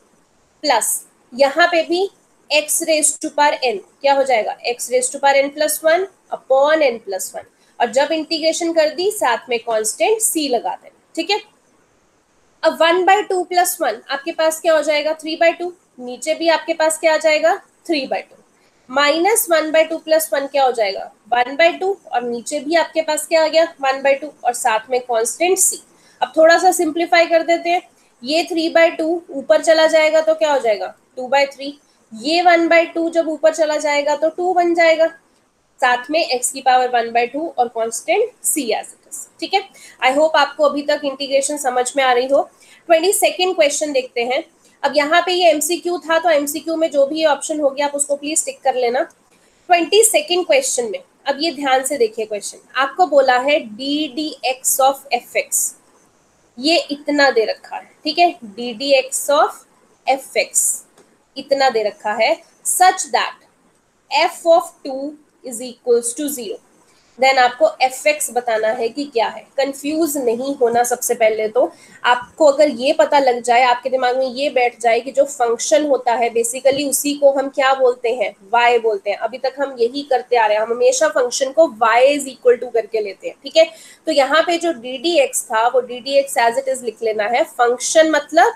plus यहाँ पे भी x raise to power n क्या हो जाएगा, x raise to power n+1 upon n+1, और जब इंटीग्रेशन कर दी साथ में कांस्टेंट c लगा देना, ठीक है। अब 1/2 + 1 आपके पास क्या हो जाएगा 3/2, नीचे भी आपके पास क्या आ जाएगा 3/2, -1/2 + 1 क्या हो जाएगा 1/2, और नीचे भी आपके पास क्या आ गया 1/2 और साथ में कांस्टेंट c। अब थोड़ा सा सिंप्लीफाई कर देते हैं, ये 3/2 ऊपर चला जाएगा तो क्या हो जाएगा 2/3, ये 1/2 जब ऊपर चला जाएगा तो 2 बन जाएगा, साथ में x की पावर 1/2 और constant c as it is, ठीक है। आई होप आपको अभी तक इंटीग्रेशन समझ में आ रही हो। 22nd क्वेश्चन देखते हैं। अब यहाँ पे ये एमसीक्यू था, तो एमसीक्यू में जो भी ऑप्शन होगी आप उसको प्लीज टिक कर लेना। 22nd क्वेश्चन में अब ये ध्यान से देखिए, क्वेश्चन आपको बोला है ddx ऑफ fx, ये इतना दे रखा है, ठीक है, ddx ऑफ fx इतना दे रखा है, such that f of 2 is equals to 0। Then आपको fx बताना है कि क्या है। कंफ्यूज नहीं होना, सबसे पहले तो आपको अगर ये पता लग जाए, आपके दिमाग में ये बैठ जाए कि जो फंक्शन होता है बेसिकली उसी को हम क्या बोलते हैं y बोलते हैं। अभी तक हम यही करते आ रहे हैं, हम हमेशा फंक्शन को y इज इक्वल टू करके लेते हैं, ठीक है। तो यहाँ पे जो ddx था वो ddx एज इट इज लिख लेना है, फंक्शन मतलब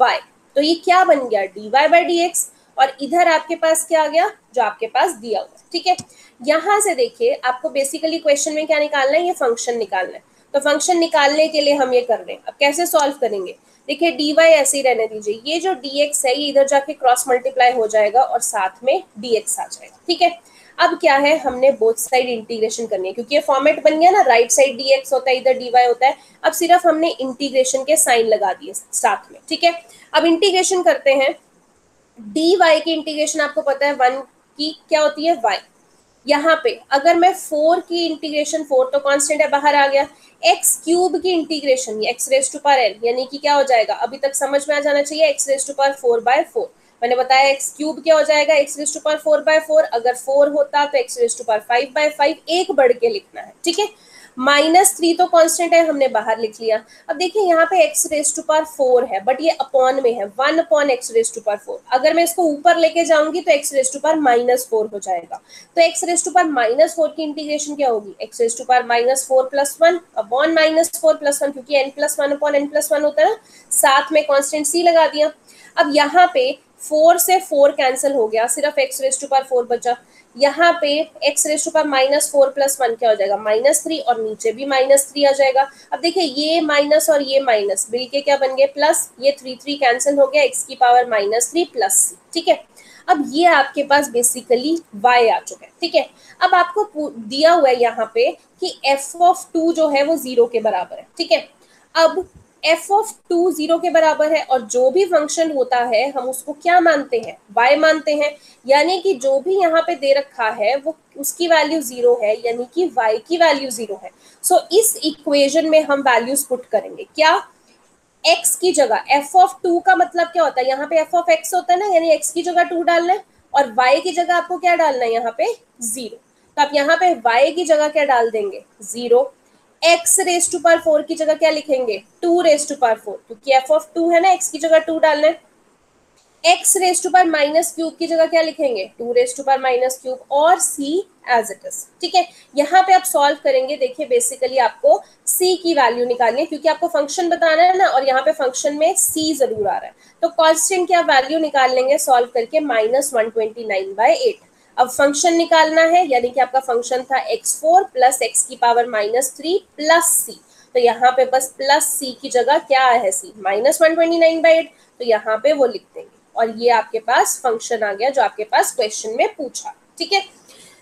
y, तो ये क्या बन गया dy/dx, और इधर आपके पास क्या आ गया जो आपके पास दिया हुआ, ठीक है। यहां से देखिए आपको बेसिकली क्वेश्चन में क्या निकालना है, ये फंक्शन निकालना है। तो फंक्शन निकालने के लिए हम ये कर रहे हैं। अब कैसे सॉल्व करेंगे, देखिए dy ऐसे ही रहने दीजिए, ये जो dx है ये इधर जाके क्रॉस मल्टीप्लाई हो जाएगा और साथ में dx आ जाएगा, ठीक है। अब क्या है, हमने बोथ साइड इंटीग्रेशन करनी है, क्योंकि ये फॉर्मेट बन गया ना, राइट साइड dx होता है, इधर dy होता है। अब सिर्फ हमने इंटीग्रेशन के साइन लगा दिए साथ में, ठीक है। अब इंटीग्रेशन करते हैं। dy की इंटीग्रेशन आपको पता है 1 की क्या होती है y। यहाँ पे अगर मैं 4 की इंटीग्रेशन, 4 तो कांस्टेंट है बाहर आ गया, x³ की integration x raise to power n, यानी कि क्या हो जाएगा, अभी तक समझ में आ जाना चाहिए, x रेज टू पावर 4/4 मैंने बताया एक्स क्यूब क्या हो जाएगा, एक्स रेज टू पावर 4/4, अगर 4 होता तो एक्स रेज टू पावर 5/5, एक बढ़ के लिखना है, ठीक है। -3 तो कांस्टेंट है, हमने बाहर लिख लिया। अब देखिए यहाँ पे एक्स रेज टू पावर 4 है, बट ये अपॉन में है, 1/x रेज टू पावर 4। अगर मैं इसको ऊपर लेके जाऊंगी तो एक्स रेज टू पावर -4 हो जाएगा। तो एक्स रेज टू पावर -4 की इंटीग्रेशन क्या होगी, x raise to power -4 + 1 upon -4 + 1, क्योंकि n+1 अपॉन n+1 होता है ना, साथ में कांस्टेंट c लगा दिया। अब यहाँ पे 4 से 4 कैंसिल हो गया, सिर्फ एक्स रेज टू पावर 4 बचा। यहाँ पे एक्स रेज टू पावर -4 + 1 क्या हो जाएगा, -3, और नीचे भी -3 आ जाएगा। अब देखिए ये माइनस और ये माइनस मिल के क्या बन गए, प्लस, ये 3 कैंसिल हो गया, एक्स की पावर -3 + c, ठीक है। अब ये आपके पास बेसिकली y आ चुका है, ठीक है। अब आपको दिया हुआ है यहाँ पे कि f(2) जो है वो 0 के बराबर है, ठीक है। अब f(2) 0 के बराबर है, और जो भी फंक्शन होता है हम उसको क्या मानते हैं, y मानते हैं, यानी कि जो भी यहाँ पे दे रखा है वो उसकी वैल्यू 0 है, यानी कि y की वैल्यू 0 है। सो इस इक्वेशन में हम वैल्यूज पुट करेंगे, क्या, x की जगह f(2) का मतलब क्या होता है, यहाँ पे f(x) होता है ना, यानी x की जगह 2 डालना है, और y की जगह आपको क्या डालना है, यहाँ पे 0। तो आप यहाँ पे y की जगह क्या डाल देंगे, 0। x रेज टू पावर 4 की जगह क्या लिखेंगे, 2 रेज टू पावर 4, क्योंकि f(2) है ना, x की जगह 2 डालना है। x रेज टू पावर -3 की जगह क्या लिखेंगे, 2 रेज टू पावर -3, और c एज इट इज, ठीक है। यहाँ पे आप सॉल्व करेंगे, देखिए बेसिकली आपको c की वैल्यू निकालनी है, क्योंकि आपको फंक्शन बताना है ना, और यहाँ पे फंक्शन में c जरूर आ रहा है। तो कांस्टेंट की आप वैल्यू निकाल लेंगे सॉल्व करके, -129/8। अब फंक्शन निकालना है, यानी कि आपका फंक्शन था x4 + x की पावर -3 + c। तो यहाँ पे बस +c की जगह क्या है, c, -129/8, तो यहाँ पे वो लिख देंगे, और ये आपके पास फंक्शन आ गया जो आपके पास क्वेश्चन में पूछा, ठीक है।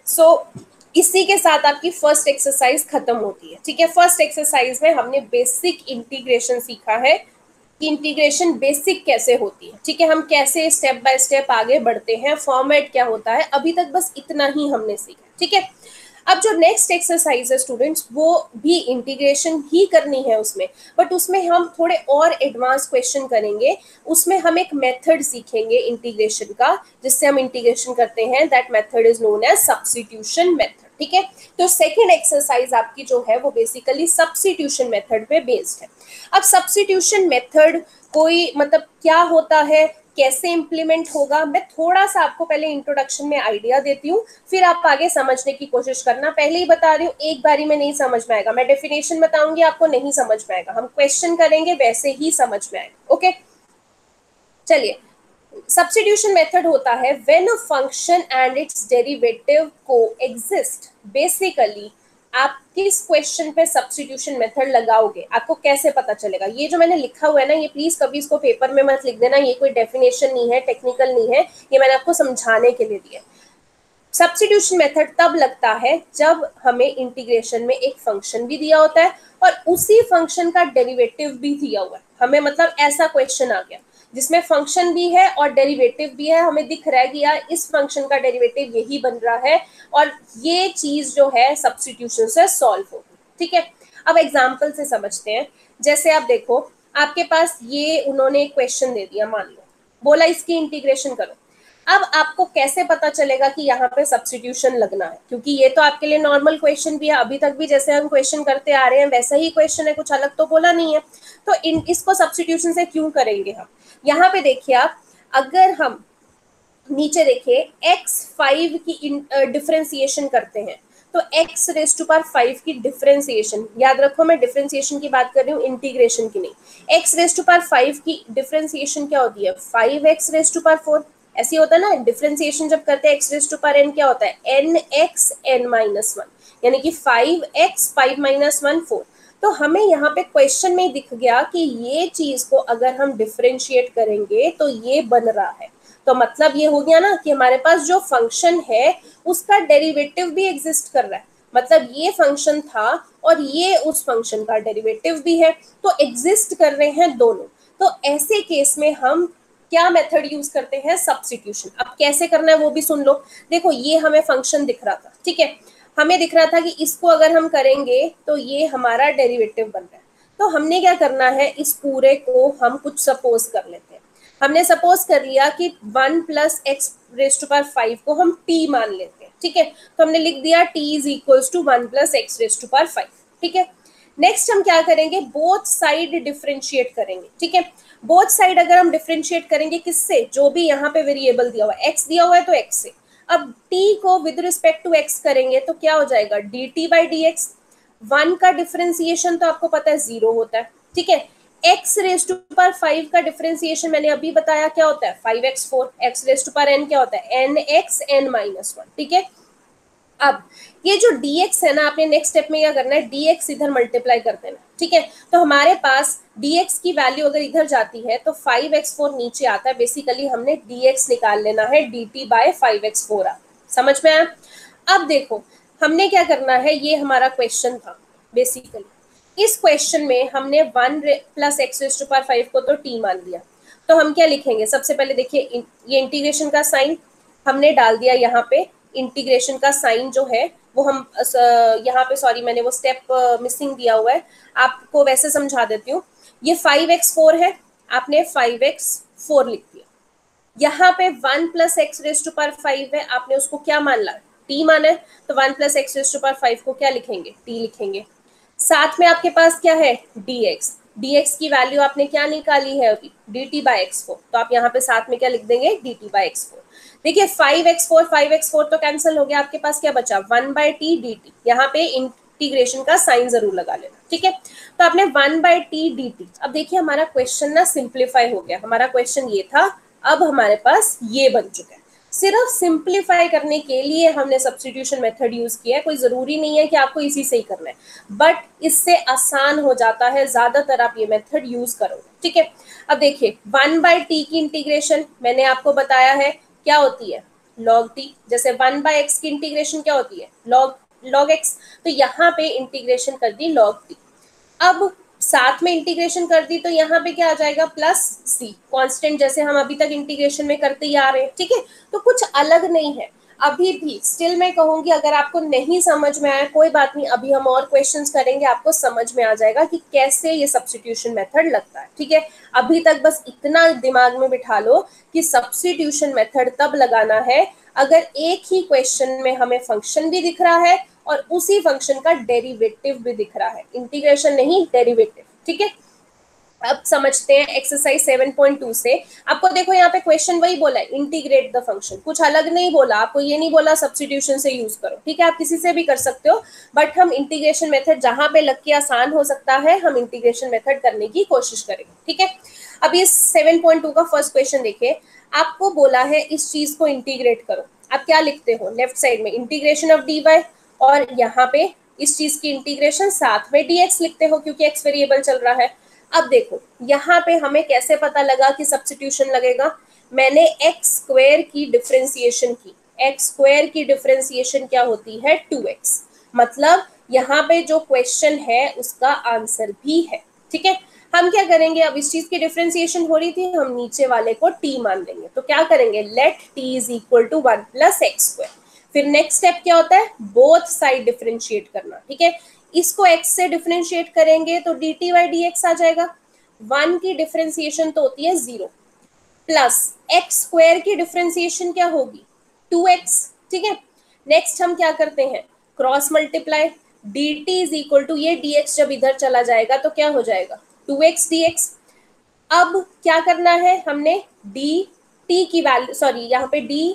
सो इसी के साथ आपकी फर्स्ट एक्सरसाइज खत्म होती है, ठीक है। फर्स्ट एक्सरसाइज में हमने बेसिक इंटीग्रेशन सीखा है कि इंटीग्रेशन बेसिक कैसे होती है, ठीक है, हम कैसे स्टेप बाय स्टेप आगे बढ़ते हैं, फॉर्मेट क्या होता है, अभी तक बस इतना ही हमने सीखा, ठीक है। अब जो नेक्स्ट एक्सरसाइज है स्टूडेंट्स, वो भी इंटीग्रेशन ही करनी है उसमें, बट उसमें हम थोड़े और एडवांस क्वेश्चन करेंगे। उसमें हम एक मेथड सीखेंगे इंटीग्रेशन का, जिससे हम इंटीग्रेशन करते हैं, that method is known as substitution method, ठीक है। तो सेकेंड एक्सरसाइज आपकी जो है वो बेसिकली सब्स्टिट्यूशन मेथड पे बेस्ड है। अब सब्स्टिट्यूशन मेथड कोई मतलब क्या होता है, कैसे इंप्लीमेंट होगा, मैं थोड़ा सा आपको पहले इंट्रोडक्शन में आइडिया देती हूँ, फिर आप आगे समझने की कोशिश करना। पहले ही बता रही हूँ, एक बारी में नहीं समझ में आएगा, मैं डेफिनेशन बताऊंगी आपको नहीं समझ में आएगा, हम क्वेश्चन करेंगे वैसे ही समझ में आएगा, ओके। चलिए, सब्स्टिट्यूशन मेथड होता है when a function and it's derivative coexist. Basically आप किस क्वेश्चन पे सब्स्टिट्यूशन मेथड लगाओगे, आपको कैसे पता चलेगा। ये जो मैंने लिखा हुआ है ना, ये प्लीज कभी इसको पेपर में मत लिख देना, ये कोई डेफिनेशन नहीं है, टेक्निकल नहीं है, ये मैंने आपको समझाने के लिए दिया। सब्स्टिट्यूशन मेथड तब लगता है जब हमें इंटीग्रेशन में एक फंक्शन भी दिया होता है और उसी फंक्शन का डेरिवेटिव भी दिया हुआ है हमें, मतलब ऐसा क्वेश्चन आ गया जिसमें फंक्शन भी है और डेरिवेटिव भी है, हमें दिख रहा है कि यार इस फंक्शन का डेरिवेटिव यही बन रहा है, और ये चीज जो है सब्स्टिट्यूशन से सॉल्व होगी, ठीक है। अब एग्जाम्पल से समझते हैं। जैसे आप देखो, आपके पास ये उन्होंने क्वेश्चन दे दिया, मान लो बोला इसकी इंटीग्रेशन करो। अब आपको कैसे पता चलेगा कि यहाँ पे सब्स्टिट्यूशन लगना है, क्योंकि ये तो आपके लिए नॉर्मल क्वेश्चन भी है, अभी तक भी जैसे हम क्वेश्चन करते आ रहे हैं वैसा ही क्वेश्चन है, कुछ अलग तो बोला नहीं है। तो इसको सब्स्टिट्यूशन से क्यों करेंगे हम, यहाँ पे देखिए आप, अगर हम नीचे देखिए x5 की डिफरेंशिएशन करते हैं, तो x रेज टू पावर 5 की डिफरेंशिएशन, याद रखो मैं डिफरेंशिएशन की बात कर रही हूँ, इंटीग्रेशन की नहीं। x रेज टू पावर 5 की डिफरेंशिएशन क्या होती है, 5x रेज टू पावर 4, ऐसी होता है ना। डिफरेंशिएशन जब करते हैं x raise to power n क्या होता है, nx n-1, यानी कि 5x 5 - 1 4। तो हमें यहाँ पे क्वेश्चन में दिख गया कि ये चीज को अगर हम डिफरेंशिएट करेंगे तो ये बन रहा है, तो मतलब ये हो गया ना कि हमारे पास जो फंक्शन है उसका डेरिवेटिव भी एग्जिस्ट कर रहा है, मतलब ये फंक्शन था और ये उस फंक्शन का डेरिवेटिव भी है, तो एग्जिस्ट कर रहे हैं दोनों। तो ऐसे केस में हम क्या मेथड यूज करते हैं, सब्स्टिट्यूशन। अब कैसे करना है वो भी सुन लो। देखो ये हमें फंक्शन दिख रहा था, ठीक है, हमें दिख रहा था कि इसको अगर हम करेंगे तो ये हमारा डेरिवेटिव बन रहा है। तो हमने क्या करना है, इस पूरे को हम कुछ सपोज कर लेते हैं। हमने सपोज कर लिया कि 1 plus x raise to power 5 को हम t मान लेते हैं, ठीक है। तो हमने लिख दिया t is equals to 1 plus x raise to power 5, ठीक है। नेक्स्ट हम क्या करेंगे, बोथ साइड डिफरेंशिएट करेंगे, ठीक है। बोथ साइड अगर हम डिफरेंशिएट करेंगे किससे, जो भी यहाँ पे वेरिएबल दिया हुआ है, x दिया हुआ है तो x से। अब t को विद रिस्पेक्ट टू x करेंगे तो क्या हो जाएगा, dt बाई डी एक्स। 1 का डिफरेंशिएशन तो आपको पता है 0 होता है, ठीक है। x रेज टू पावर 5 का डिफरेंशिएशन मैंने अभी बताया क्या होता है, 5x4। x raise to power n क्या होता है, nx n माइनस 1, ठीक है। अब ये जो dx है ना, आपने नेक्स्ट स्टेप में क्या करना है, dx इधर मल्टीप्लाई कर देना, ठीक है। तो हमारे पास dx की वैल्यू अगर इधर जाती है तो 5x4 नीचे आता है, बेसिकली हमने dx निकाल लेना है dt बाय 5x4 समझ में आया। अब देखो हमने क्या करना है, ये हमारा क्वेश्चन था बेसिकली। इस क्वेश्चन में हमने 1 plus x raise to power 5 को तो t मान लिया, तो हम क्या लिखेंगे, सबसे पहले देखिए ये इंटीग्रेशन का साइन हमने डाल दिया यहाँ पे। इंटीग्रेशन का साइन जो है वो हम यहाँ पे, सॉरी मैंने वो स्टेप मिसिंग दिया हुआ है, आपको वैसे समझा देती हूँ। ये 5x4 है, आपने 5x4 लिख दिया। यहाँ पे 1 plus x raise to power 5 है, आपने उसको क्या मान ला, t माना है, तो 1 plus x raise to power 5 को क्या लिखेंगे, t लिखेंगे। साथ में आपके पास क्या है, dx। dx की वैल्यू आपने क्या निकाली है अभी, dt बाई x4, तो आप यहाँ पे साथ में क्या लिख देंगे, dt बाई x4। देखिए 5x4 तो कैंसिल हो गया, आपके पास क्या बचा, 1 बाई टी dt। यहाँ पे इंटीग्रेशन का साइन जरूर लगा लेना, ठीक है। तो आपने 1 बाई टी dt। अब देखिए हमारा क्वेश्चन ना सिंप्लीफाई हो गया, हमारा क्वेश्चन ये था, अब हमारे पास ये बन चुका है। सिर्फ सिंप्लीफाई करने के लिए हमने सब्स्टिट्यूशन मेथड यूज किया है, कोई जरूरी नहीं है कि आपको इसी से ही करना है, बट इससे आसान हो जाता है, ज्यादातर आप ये मेथड यूज करोगे, ठीक है। अब देखिए 1 बाई टी की इंटीग्रेशन मैंने आपको बताया है क्या होती है, log t। जैसे 1 बाई एक्स की इंटीग्रेशन क्या होती है, log x। तो यहाँ पे इंटीग्रेशन कर दी log t। अब साथ में इंटीग्रेशन कर दी तो यहाँ पे क्या आ जाएगा, प्लस सी कांस्टेंट, जैसे हम अभी तक इंटीग्रेशन में करते ही आ रहे हैं, ठीक है। तो कुछ अलग नहीं है अभी भी। स्टिल मैं कहूंगी अगर आपको नहीं समझ में आया कोई बात नहीं, अभी हम और क्वेश्चंस करेंगे, आपको समझ में आ जाएगा कि कैसे ये सब्स्टिट्यूशन मेथड लगता है, ठीक है। अभी तक बस इतना दिमाग में बिठा लो कि सब्स्टिट्यूशन मेथड तब लगाना है अगर एक ही क्वेश्चन में हमें फंक्शन भी दिख रहा है और उसी फंक्शन का डेरिवेटिव भी दिख रहा है, इंटीग्रेशन नहीं डेरिवेटिव, ठीक है। अब समझते हैं एक्सरसाइज 7.2 से। आपको देखो यहाँ पे क्वेश्चन वही बोला है, इंटीग्रेट द फंक्शन, कुछ अलग नहीं बोला, आपको ये नहीं बोला सब्स्टिट्यूशन से यूज करो, ठीक है। आप किसी से भी कर सकते हो, बट हम इंटीग्रेशन मेथड जहां पे लग के आसान हो सकता है हम इंटीग्रेशन मेथड करने की कोशिश करेंगे, ठीक है। अब ये 7.2 का फर्स्ट क्वेश्चन देखिए, आपको बोला है इस चीज को इंटीग्रेट करो। आप क्या लिखते हो, लेफ्ट साइड में इंटीग्रेशन ऑफ डी वाई, और यहाँ पे इस चीज की इंटीग्रेशन साथ में dx लिखते हो क्योंकि x वेरिएबल चल रहा है। अब देखो यहाँ पे हमें कैसे पता लगा कि सब्स्टिट्यूशन लगेगा, मैंने एक्स स्क्वायर की डिफरेंशिएशन की। एक्स स्क्वायर की डिफरेंशिएशन क्या होती है, 2x। मतलब यहाँ पे जो क्वेश्चन है उसका आंसर भी है, ठीक है। हम क्या करेंगे, अब इस चीज की डिफरेंशिएशन हो रही थी, हम नीचे वाले को t मान देंगे, तो क्या करेंगे, let t is equal to 1 plus x square. फिर नेक्स्ट स्टेप क्या होता है, बोथ साइड डिफरेंशिएट करना, ठीक है। इसको x से डिफरेंशिएट करेंगे तो dt बाई dx आ जाएगा। 1 की डिफरेंशिएशन तो होती है 0, प्लस एक्स स्क्वायर की डिफरेंशिएशन क्या होगी, 2x, ठीक है। नेक्स्ट हम क्या करते हैं, cross multiply, dt is equal to ये dx जब इधर चला जाएगा तो क्या हो जाएगा, 2x dx। अब क्या करना है, हमने dt की वैल्यू, सॉरी यहाँ पे d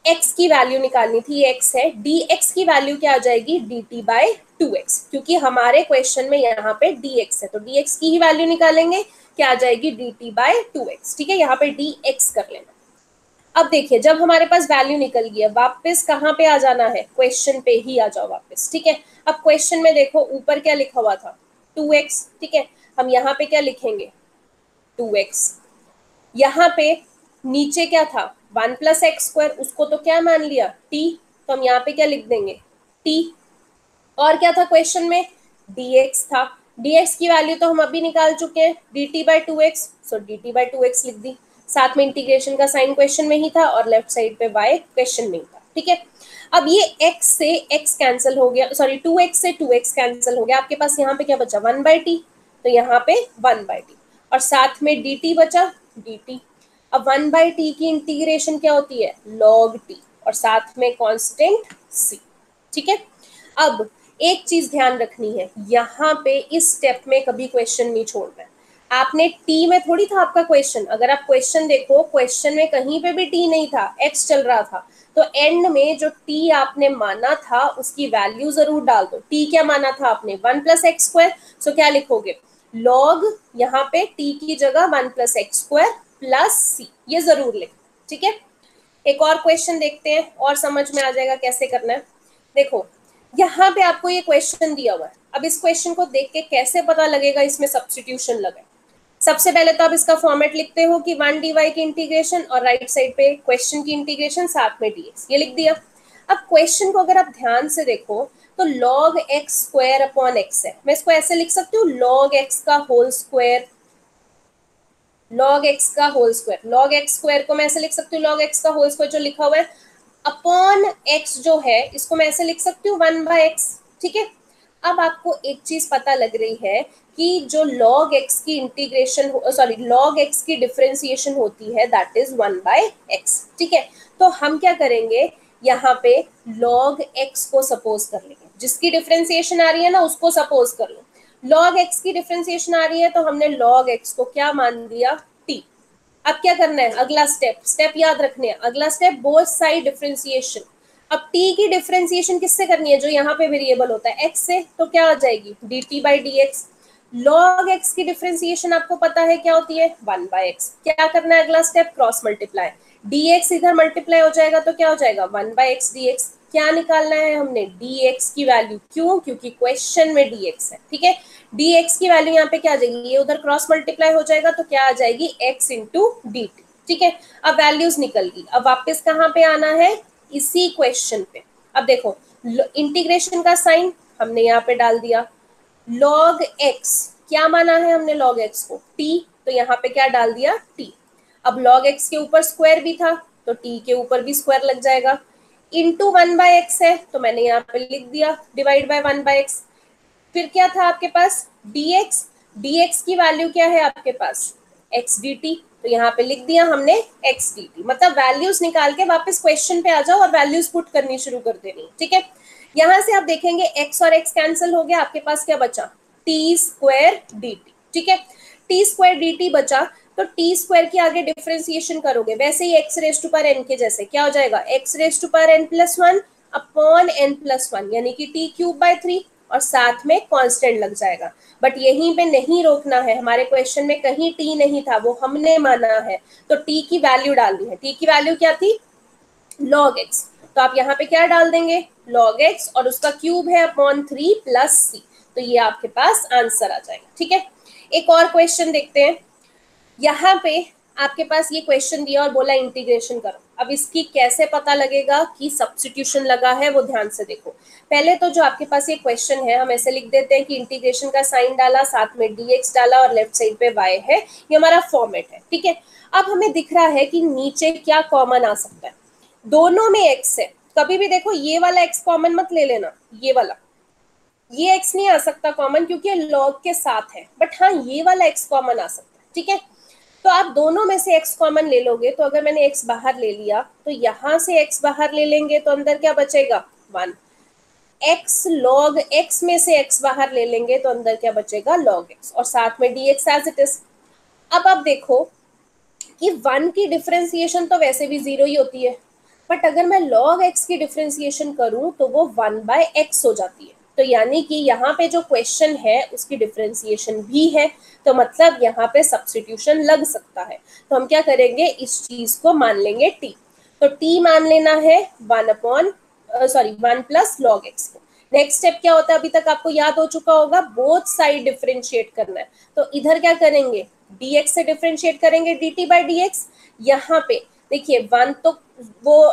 x की वैल्यू निकालनी थी, ये x है, dx की वैल्यू क्या आ जाएगी, dt बाय 2x, क्योंकि हमारे क्वेश्चन में यहाँ पे dx है तो dx की ही वैल्यू निकालेंगे, क्या आ जाएगी, dt बाय 2x, ठीक है। यहाँ पे dx कर लेना। अब देखिए जब हमारे पास वैल्यू निकल गई है, वापस कहाँ पे आ जाना है, क्वेश्चन पे ही आ जाओ वापस, ठीक है। अब क्वेश्चन में देखो ऊपर क्या लिखा हुआ था, 2x, ठीक है। हम यहाँ पे क्या लिखेंगे, 2x। यहाँ पे नीचे क्या था, 1 प्लस एक्स स्क्वायर, उसको तो क्या मान लिया, t, तो हम यहाँ पे क्या लिख देंगे, t। और क्या था क्वेश्चन में, dx था, dx की वैल्यू तो हम अभी निकाल चुके हैं, dt by 2x, so dt by 2x लिख दी। साथ में इंटीग्रेशन का साइन क्वेश्चन में ही था और लेफ्ट साइड पे y क्वेश्चन में ही था, ठीक है। अब ये x से x कैंसिल हो गया, सॉरी 2x से 2x कैंसिल हो गया, आपके पास यहाँ पे क्या बचा, 1 बाई टी, तो यहाँ पे 1 बाई टी, और साथ में dt बचा, dt। अब 1/t की इंटीग्रेशन क्या होती है, log t, और साथ में कांस्टेंट c। ठीक है, अब एक चीज ध्यान रखनी है, यहाँ पे इस स्टेप में कभी क्वेश्चन नहीं छोड़ना है। आपने टी में थोड़ी था आपका क्वेश्चन, अगर आप क्वेश्चन देखो, क्वेश्चन में कहीं पे भी टी नहीं था, एक्स चल रहा था, तो एंड में जो टी आपने माना था उसकी वैल्यू जरूर डाल दो। टी क्या माना था आपने, 1+x², सो क्या लिखोगे, लॉग यहाँ पे टी की जगह 1+x² प्लस c, ये जरूर लिख। ठीक है, एक और क्वेश्चन देखते हैं और समझ में आ जाएगा कैसे करना है। देखो यहाँ पे आपको ये क्वेश्चन दिया हुआ है, अब इस क्वेश्चन को देख के कैसे पता लगेगा इसमें सब्स्टिट्यूशन लगा। सबसे पहले तो आप इसका फॉर्मेट लिखते हो कि 1 dy की इंटीग्रेशन और राइट साइड पे क्वेश्चन की इंटीग्रेशन साथ में dx, ये लिख दिया। अब क्वेश्चन को अगर आप ध्यान से देखो तो log x² अपॉन x है, मैं इसको ऐसे लिख सकती हूँ log x का होल स्क्वायर, log x का whole square, log x square को मैं ऐसे लिख सकती हूँ log x का होल स्क्वायर जो लिखा हुआ है, अपॉन x जो है इसको मैं ऐसे लिख सकती हूँ 1/x। ठीक है, अब आपको एक चीज पता लग रही है कि जो log x की इंटीग्रेशन, सॉरी log x की डिफरेंशिएशन होती है दैट इज 1/x। ठीक है, तो हम क्या करेंगे, यहाँ पे log x को सपोज कर लेंगे, जिसकी डिफरेंशिएशन आ रही है ना उसको सपोज कर लो। log x की डिफरेंशिएशन आ रही है तो हमने log x को क्या मान दिया, t। अब क्या करना है, अगला स्टेप याद रखने हैं, अगला स्टेप बोथ साइड डिफरेंशिएशन। अब t की डिफरेंशिएशन किससे करनी है, जो यहाँ पे वेरिएबल होता है x से, तो क्या हो जाएगी dt/dx। log x की डिफरेंशिएशन आपको पता है क्या होती है, 1/x। क्या करना है अगला स्टेप, क्रॉस मल्टीप्लाई, dx इधर मल्टीप्लाई हो जाएगा तो क्या हो जाएगा 1/x dx। क्या निकालना है हमने, dx की वैल्यू, क्यों, क्योंकि क्वेश्चन में dx है। ठीक है, dx की वैल्यू यहाँ पे क्या आ जाएगी, ये उधर क्रॉस मल्टीप्लाई हो जाएगा तो क्या आ जाएगी x इंटू dt। ठीक है, अब वैल्यूज निकल गई, अब वापस कहाँ पे आना है, इसी क्वेश्चन पे। अब देखो इंटीग्रेशन का साइन हमने यहाँ पे डाल दिया, log x क्या माना है हमने, log x को t, तो यहाँ पे क्या डाल दिया t। अब log x के ऊपर स्क्वायर भी था तो t के ऊपर भी स्क्वायर लग जाएगा, इंटू 1/x है तो मैंने यहाँ पे लिख दिया डिवाइड बाय 1/x। फिर क्या था आपके पास dx, dx की वैल्यू क्या है आपके पास x dt, तो यहाँ पे लिख दिया हमने x dt। मतलब वैल्यूज निकाल के वापस क्वेश्चन पे आ जाओ और वैल्यूज पुट करनी शुरू कर देनी। ठीक है, यहाँ से आप देखेंगे x और x कैंसिल हो गया, आपके पास क्या बचा t² dt। ठीक है, t² dt बचा, तो t² की आगे डिफरेंशिएशन करोगे वैसे ही x⁻n के जैसे, क्या हो जाएगा x⁻n + 1 अपॉन n+1 यानी कि t³ और साथ में कांस्टेंट लग जाएगा। बट यहीं पे नहीं रोकना है, हमारे क्वेश्चन में कहीं t नहीं था, वो हमने माना है, तो t की वैल्यू डालनी है। t की वैल्यू क्या थी, log x, तो आप यहाँ पे क्या डाल देंगे log x और उसका क्यूब है अपॉन 3 + c, तो ये आपके पास आंसर आ जाएगा। ठीक है, एक और क्वेश्चन देखते हैं। यहाँ पे आपके पास ये क्वेश्चन दिया और बोला इंटीग्रेशन करो। अब इसकी कैसे पता लगेगा कि सब्स्टिट्यूशन लगा है, वो ध्यान से देखो। पहले तो जो आपके पास ये क्वेश्चन है हम ऐसे लिख देते हैं कि इंटीग्रेशन का साइन डाला, साथ में dx डाला और लेफ्ट साइड पे y है, ये हमारा फॉर्मेट है। ठीक है, अब हमें दिख रहा है कि नीचे क्या कॉमन आ सकता है, दोनों में x है। कभी भी देखो ये वाला x कॉमन मत ले लेना, ये वाला, ये x नहीं आ सकता कॉमन क्योंकि ये log के साथ है, बट हाँ ये वाला x कॉमन आ सकता है। ठीक है, तो आप दोनों में से x कॉमन ले लोगे, तो अगर मैंने x बाहर ले लिया तो यहाँ से x बाहर ले लेंगे तो अंदर क्या बचेगा 1, x log x में से x बाहर ले लेंगे तो अंदर क्या बचेगा log x, और साथ में dx एज इट इज। अब आप देखो कि 1 की डिफरेंशिएशन तो वैसे भी 0 ही होती है, बट अगर मैं log x की डिफरेंशिएशन करूं तो वो 1/x हो जाती है। तो यानी कि यहाँ पे जो क्वेश्चन है उसकी डिफरेंशिएशन भी है, तो मतलब यहाँ पे सब्स्टिट्यूशन लग सकता है। तो हम क्या करेंगे, इस चीज को मान लेंगे t, तो t मान लेना है 1 + log x को। नेक्स्ट स्टेप क्या होता है, अभी तक आपको याद हो चुका होगा, बोथ साइड डिफरेंशिएट करना है। तो इधर क्या करेंगे, dx से डिफरेंशिएट करेंगे dt/dx। यहाँ पे देखिए 1 तो वो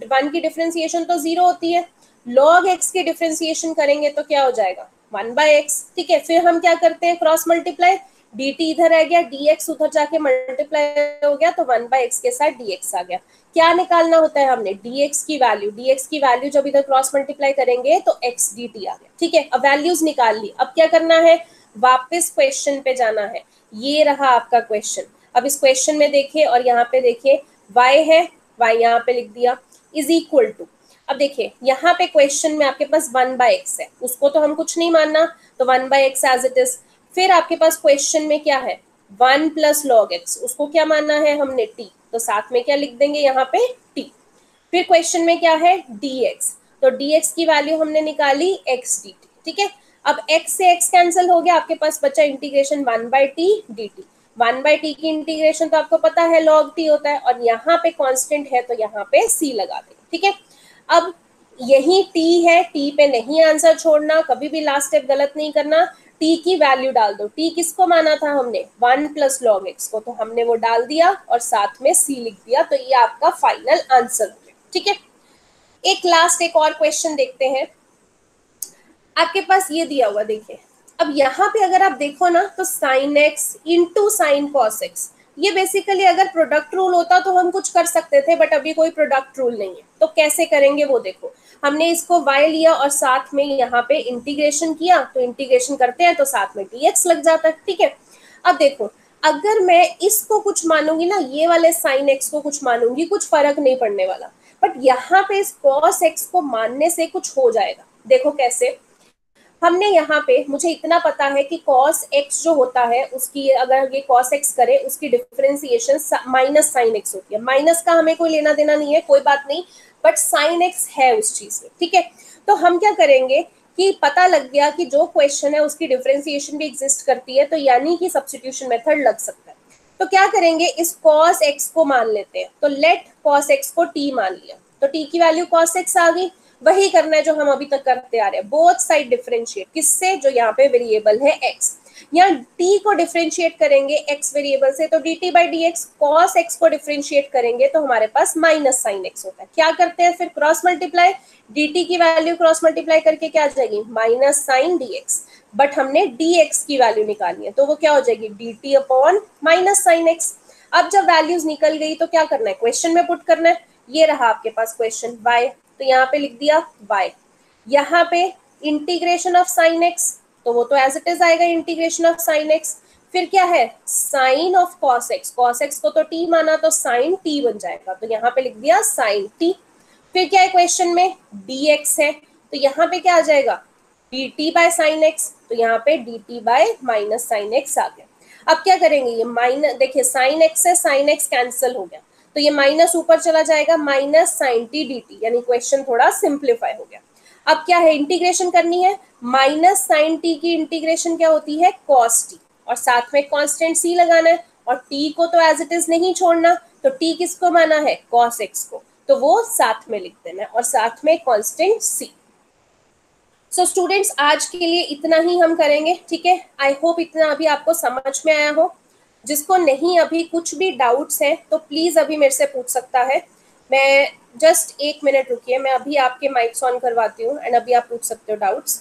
1 की डिफरेंशिएशन तो 0 होती है, log x की डिफरेंशिएशन करेंगे तो क्या हो जाएगा 1/x। ठीक है, फिर हम क्या करते हैं क्रॉस मल्टीप्लाई, dt इधर आ गया, dx उधर जाके मल्टीप्लाई हो गया तो 1/x के साथ dx आ गया। क्या निकालना होता है हमने, dx की वैल्यू जब इधर क्रॉस मल्टीप्लाई करेंगे तो x dt आ गया। ठीक है, अब वैल्यूज निकाल ली, अब क्या करना है, वापस क्वेश्चन पे जाना है। ये रहा आपका क्वेश्चन, अब इस क्वेश्चन में देखिए और यहाँ पे देखिए y है, y यहाँ पे लिख दिया, इज इक्वल टू, अब देखिए यहाँ पे क्वेश्चन में आपके पास 1/x है, उसको तो हम कुछ नहीं मानना, तो 1/x एज इट इज। फिर आपके पास क्वेश्चन में क्या है 1 प्लस लॉग एक्स, उसको क्या मानना है हमने t, तो साथ में क्या लिख देंगे यहाँ पे t। फिर क्वेश्चन में क्या है dx, तो dx की वैल्यू हमने निकाली x dt, ठीक है। अब x से x कैंसिल हो गया, आपके पास बचा इंटीग्रेशन 1/t dt। 1/t की इंटीग्रेशन तो आपको पता है log t होता है, और यहाँ पे कांस्टेंट है तो यहाँ पे c लगा देंगे, ठीक है। अब यही t है, t पे नहीं आंसर छोड़ना, कभी भी लास्ट स्टेप गलत नहीं करना, t की वैल्यू डाल दो। t किसको माना था हमने 1 प्लस लॉग एक्स को, तो हमने वो डाल दिया और साथ में c लिख दिया, तो ये आपका फाइनल आंसर हो गया, ठीक है। एक लास्ट एक और क्वेश्चन देखते हैं, आपके पास ये दिया हुआ देखिए, अब यहाँ पे अगर आप देखो ना तो sine x into sine cos x, ये बेसिकली अगर प्रोडक्ट रूल होता तो हम कुछ कर सकते थे, बट अभी कोई प्रोडक्ट रूल नहीं है, तो कैसे करेंगे वो देखो। हमने इसको y लिया और साथ में यहाँ पे इंटीग्रेशन किया, तो इंटीग्रेशन करते हैं तो साथ में dx लग जाता है, ठीक है। अब देखो अगर मैं इसको कुछ मानूंगी ना, ये वाले साइन एक्स को कुछ मानूंगी, कुछ फर्क नहीं पड़ने वाला, बट यहाँ पे इस कॉस एक्स को मानने से कुछ हो जाएगा। देखो कैसे, हमने यहाँ पे, मुझे इतना पता है कि cos x जो होता है उसकी, अगर ये cos x करे उसकी डिफरेंशिएशन माइनस साइन x होती है। माइनस का हमें कोई लेना देना नहीं है, कोई बात नहीं, बट साइन x है उस चीज में, ठीक है। तो हम क्या करेंगे कि पता लग गया कि जो क्वेश्चन है उसकी डिफरेंशिएशन भी एग्जिस्ट करती है, तो यानी कि सब्स्टिट्यूशन मेथड लग सकता है। तो क्या करेंगे, इस cos x को मान लेते हैं, तो लेट cos x को t मान लिया, तो t की वैल्यू cos x आ गई। वही करना है जो हम अभी तक करते आ रहे हैं, बोथ साइड डिफरेंशिएट, किससे, जो यहाँ पे वेरिएबल है x, यहाँ t को डिफरेंशिएट करेंगे x वेरिएबल से, तो dt by D x, cos x को डिफरेंशिएट करेंगे तो हमारे पास माइनस साइन x होता है। क्या करते हैं फिर, क्रॉस मल्टीप्लाई, dt की वैल्यू क्रॉस मल्टीप्लाई करके क्या आ जाएगी माइनस साइन dx, बट हमने dx की वैल्यू निकालनी है, तो वो क्या हो जाएगी dt upon minus sine x। अब जब वैल्यूज निकल गई तो क्या करना है, क्वेश्चन में पुट करना है। ये रहा आपके पास क्वेश्चन y, तो यहाँ पे लिख दिया y, यहाँ पे इंटीग्रेशन ऑफ साइन x, तो वो तो एज इट इज आएगा इंटीग्रेशन ऑफ साइन x। फिर क्या है sine of cos x, cos x को तो t माना तो साइन t बन जाएगा, तो यहाँ पे लिख दिया साइन t। फिर क्या है क्वेश्चन में dx है, तो यहाँ पे क्या आ जाएगा dt बाय साइन x, तो यहाँ पे dt by minus sine x आ गया। अब क्या करेंगे, ये माइनस, देखिए साइन x से साइन x कैंसिल हो गया, तो ये माइनस ऊपर चला जाएगा, minus sine t d t, यानी क्वेश्चन थोड़ा सिंप्लीफाई हो गया। अब क्या है, इंटीग्रेशन करनी है, माइनस साइन टी की इंटीग्रेशन क्या होती है कॉस टी, और साथ में कांस्टेंट सी लगाना है, और टी को तो एज इट इज नहीं छोड़ना, तो टी किसको माना है कॉस एक्स को, तो वो साथ में लिख देना है, और साथ में कांस्टेंट सी। सो स्टूडेंट्स आज के लिए इतना ही हम करेंगे, ठीक है। आई होप इतना अभी आपको समझ में आया हो। जिसको नहीं अभी कुछ भी डाउट्स हैं तो प्लीज अभी मेरे से पूछ सकता है। मैं जस्ट 1 मिनट रुकिए, मैं अभी आपके माइक्स ऑन करवाती हूँ एंड अभी आप पूछ सकते हो डाउट्स।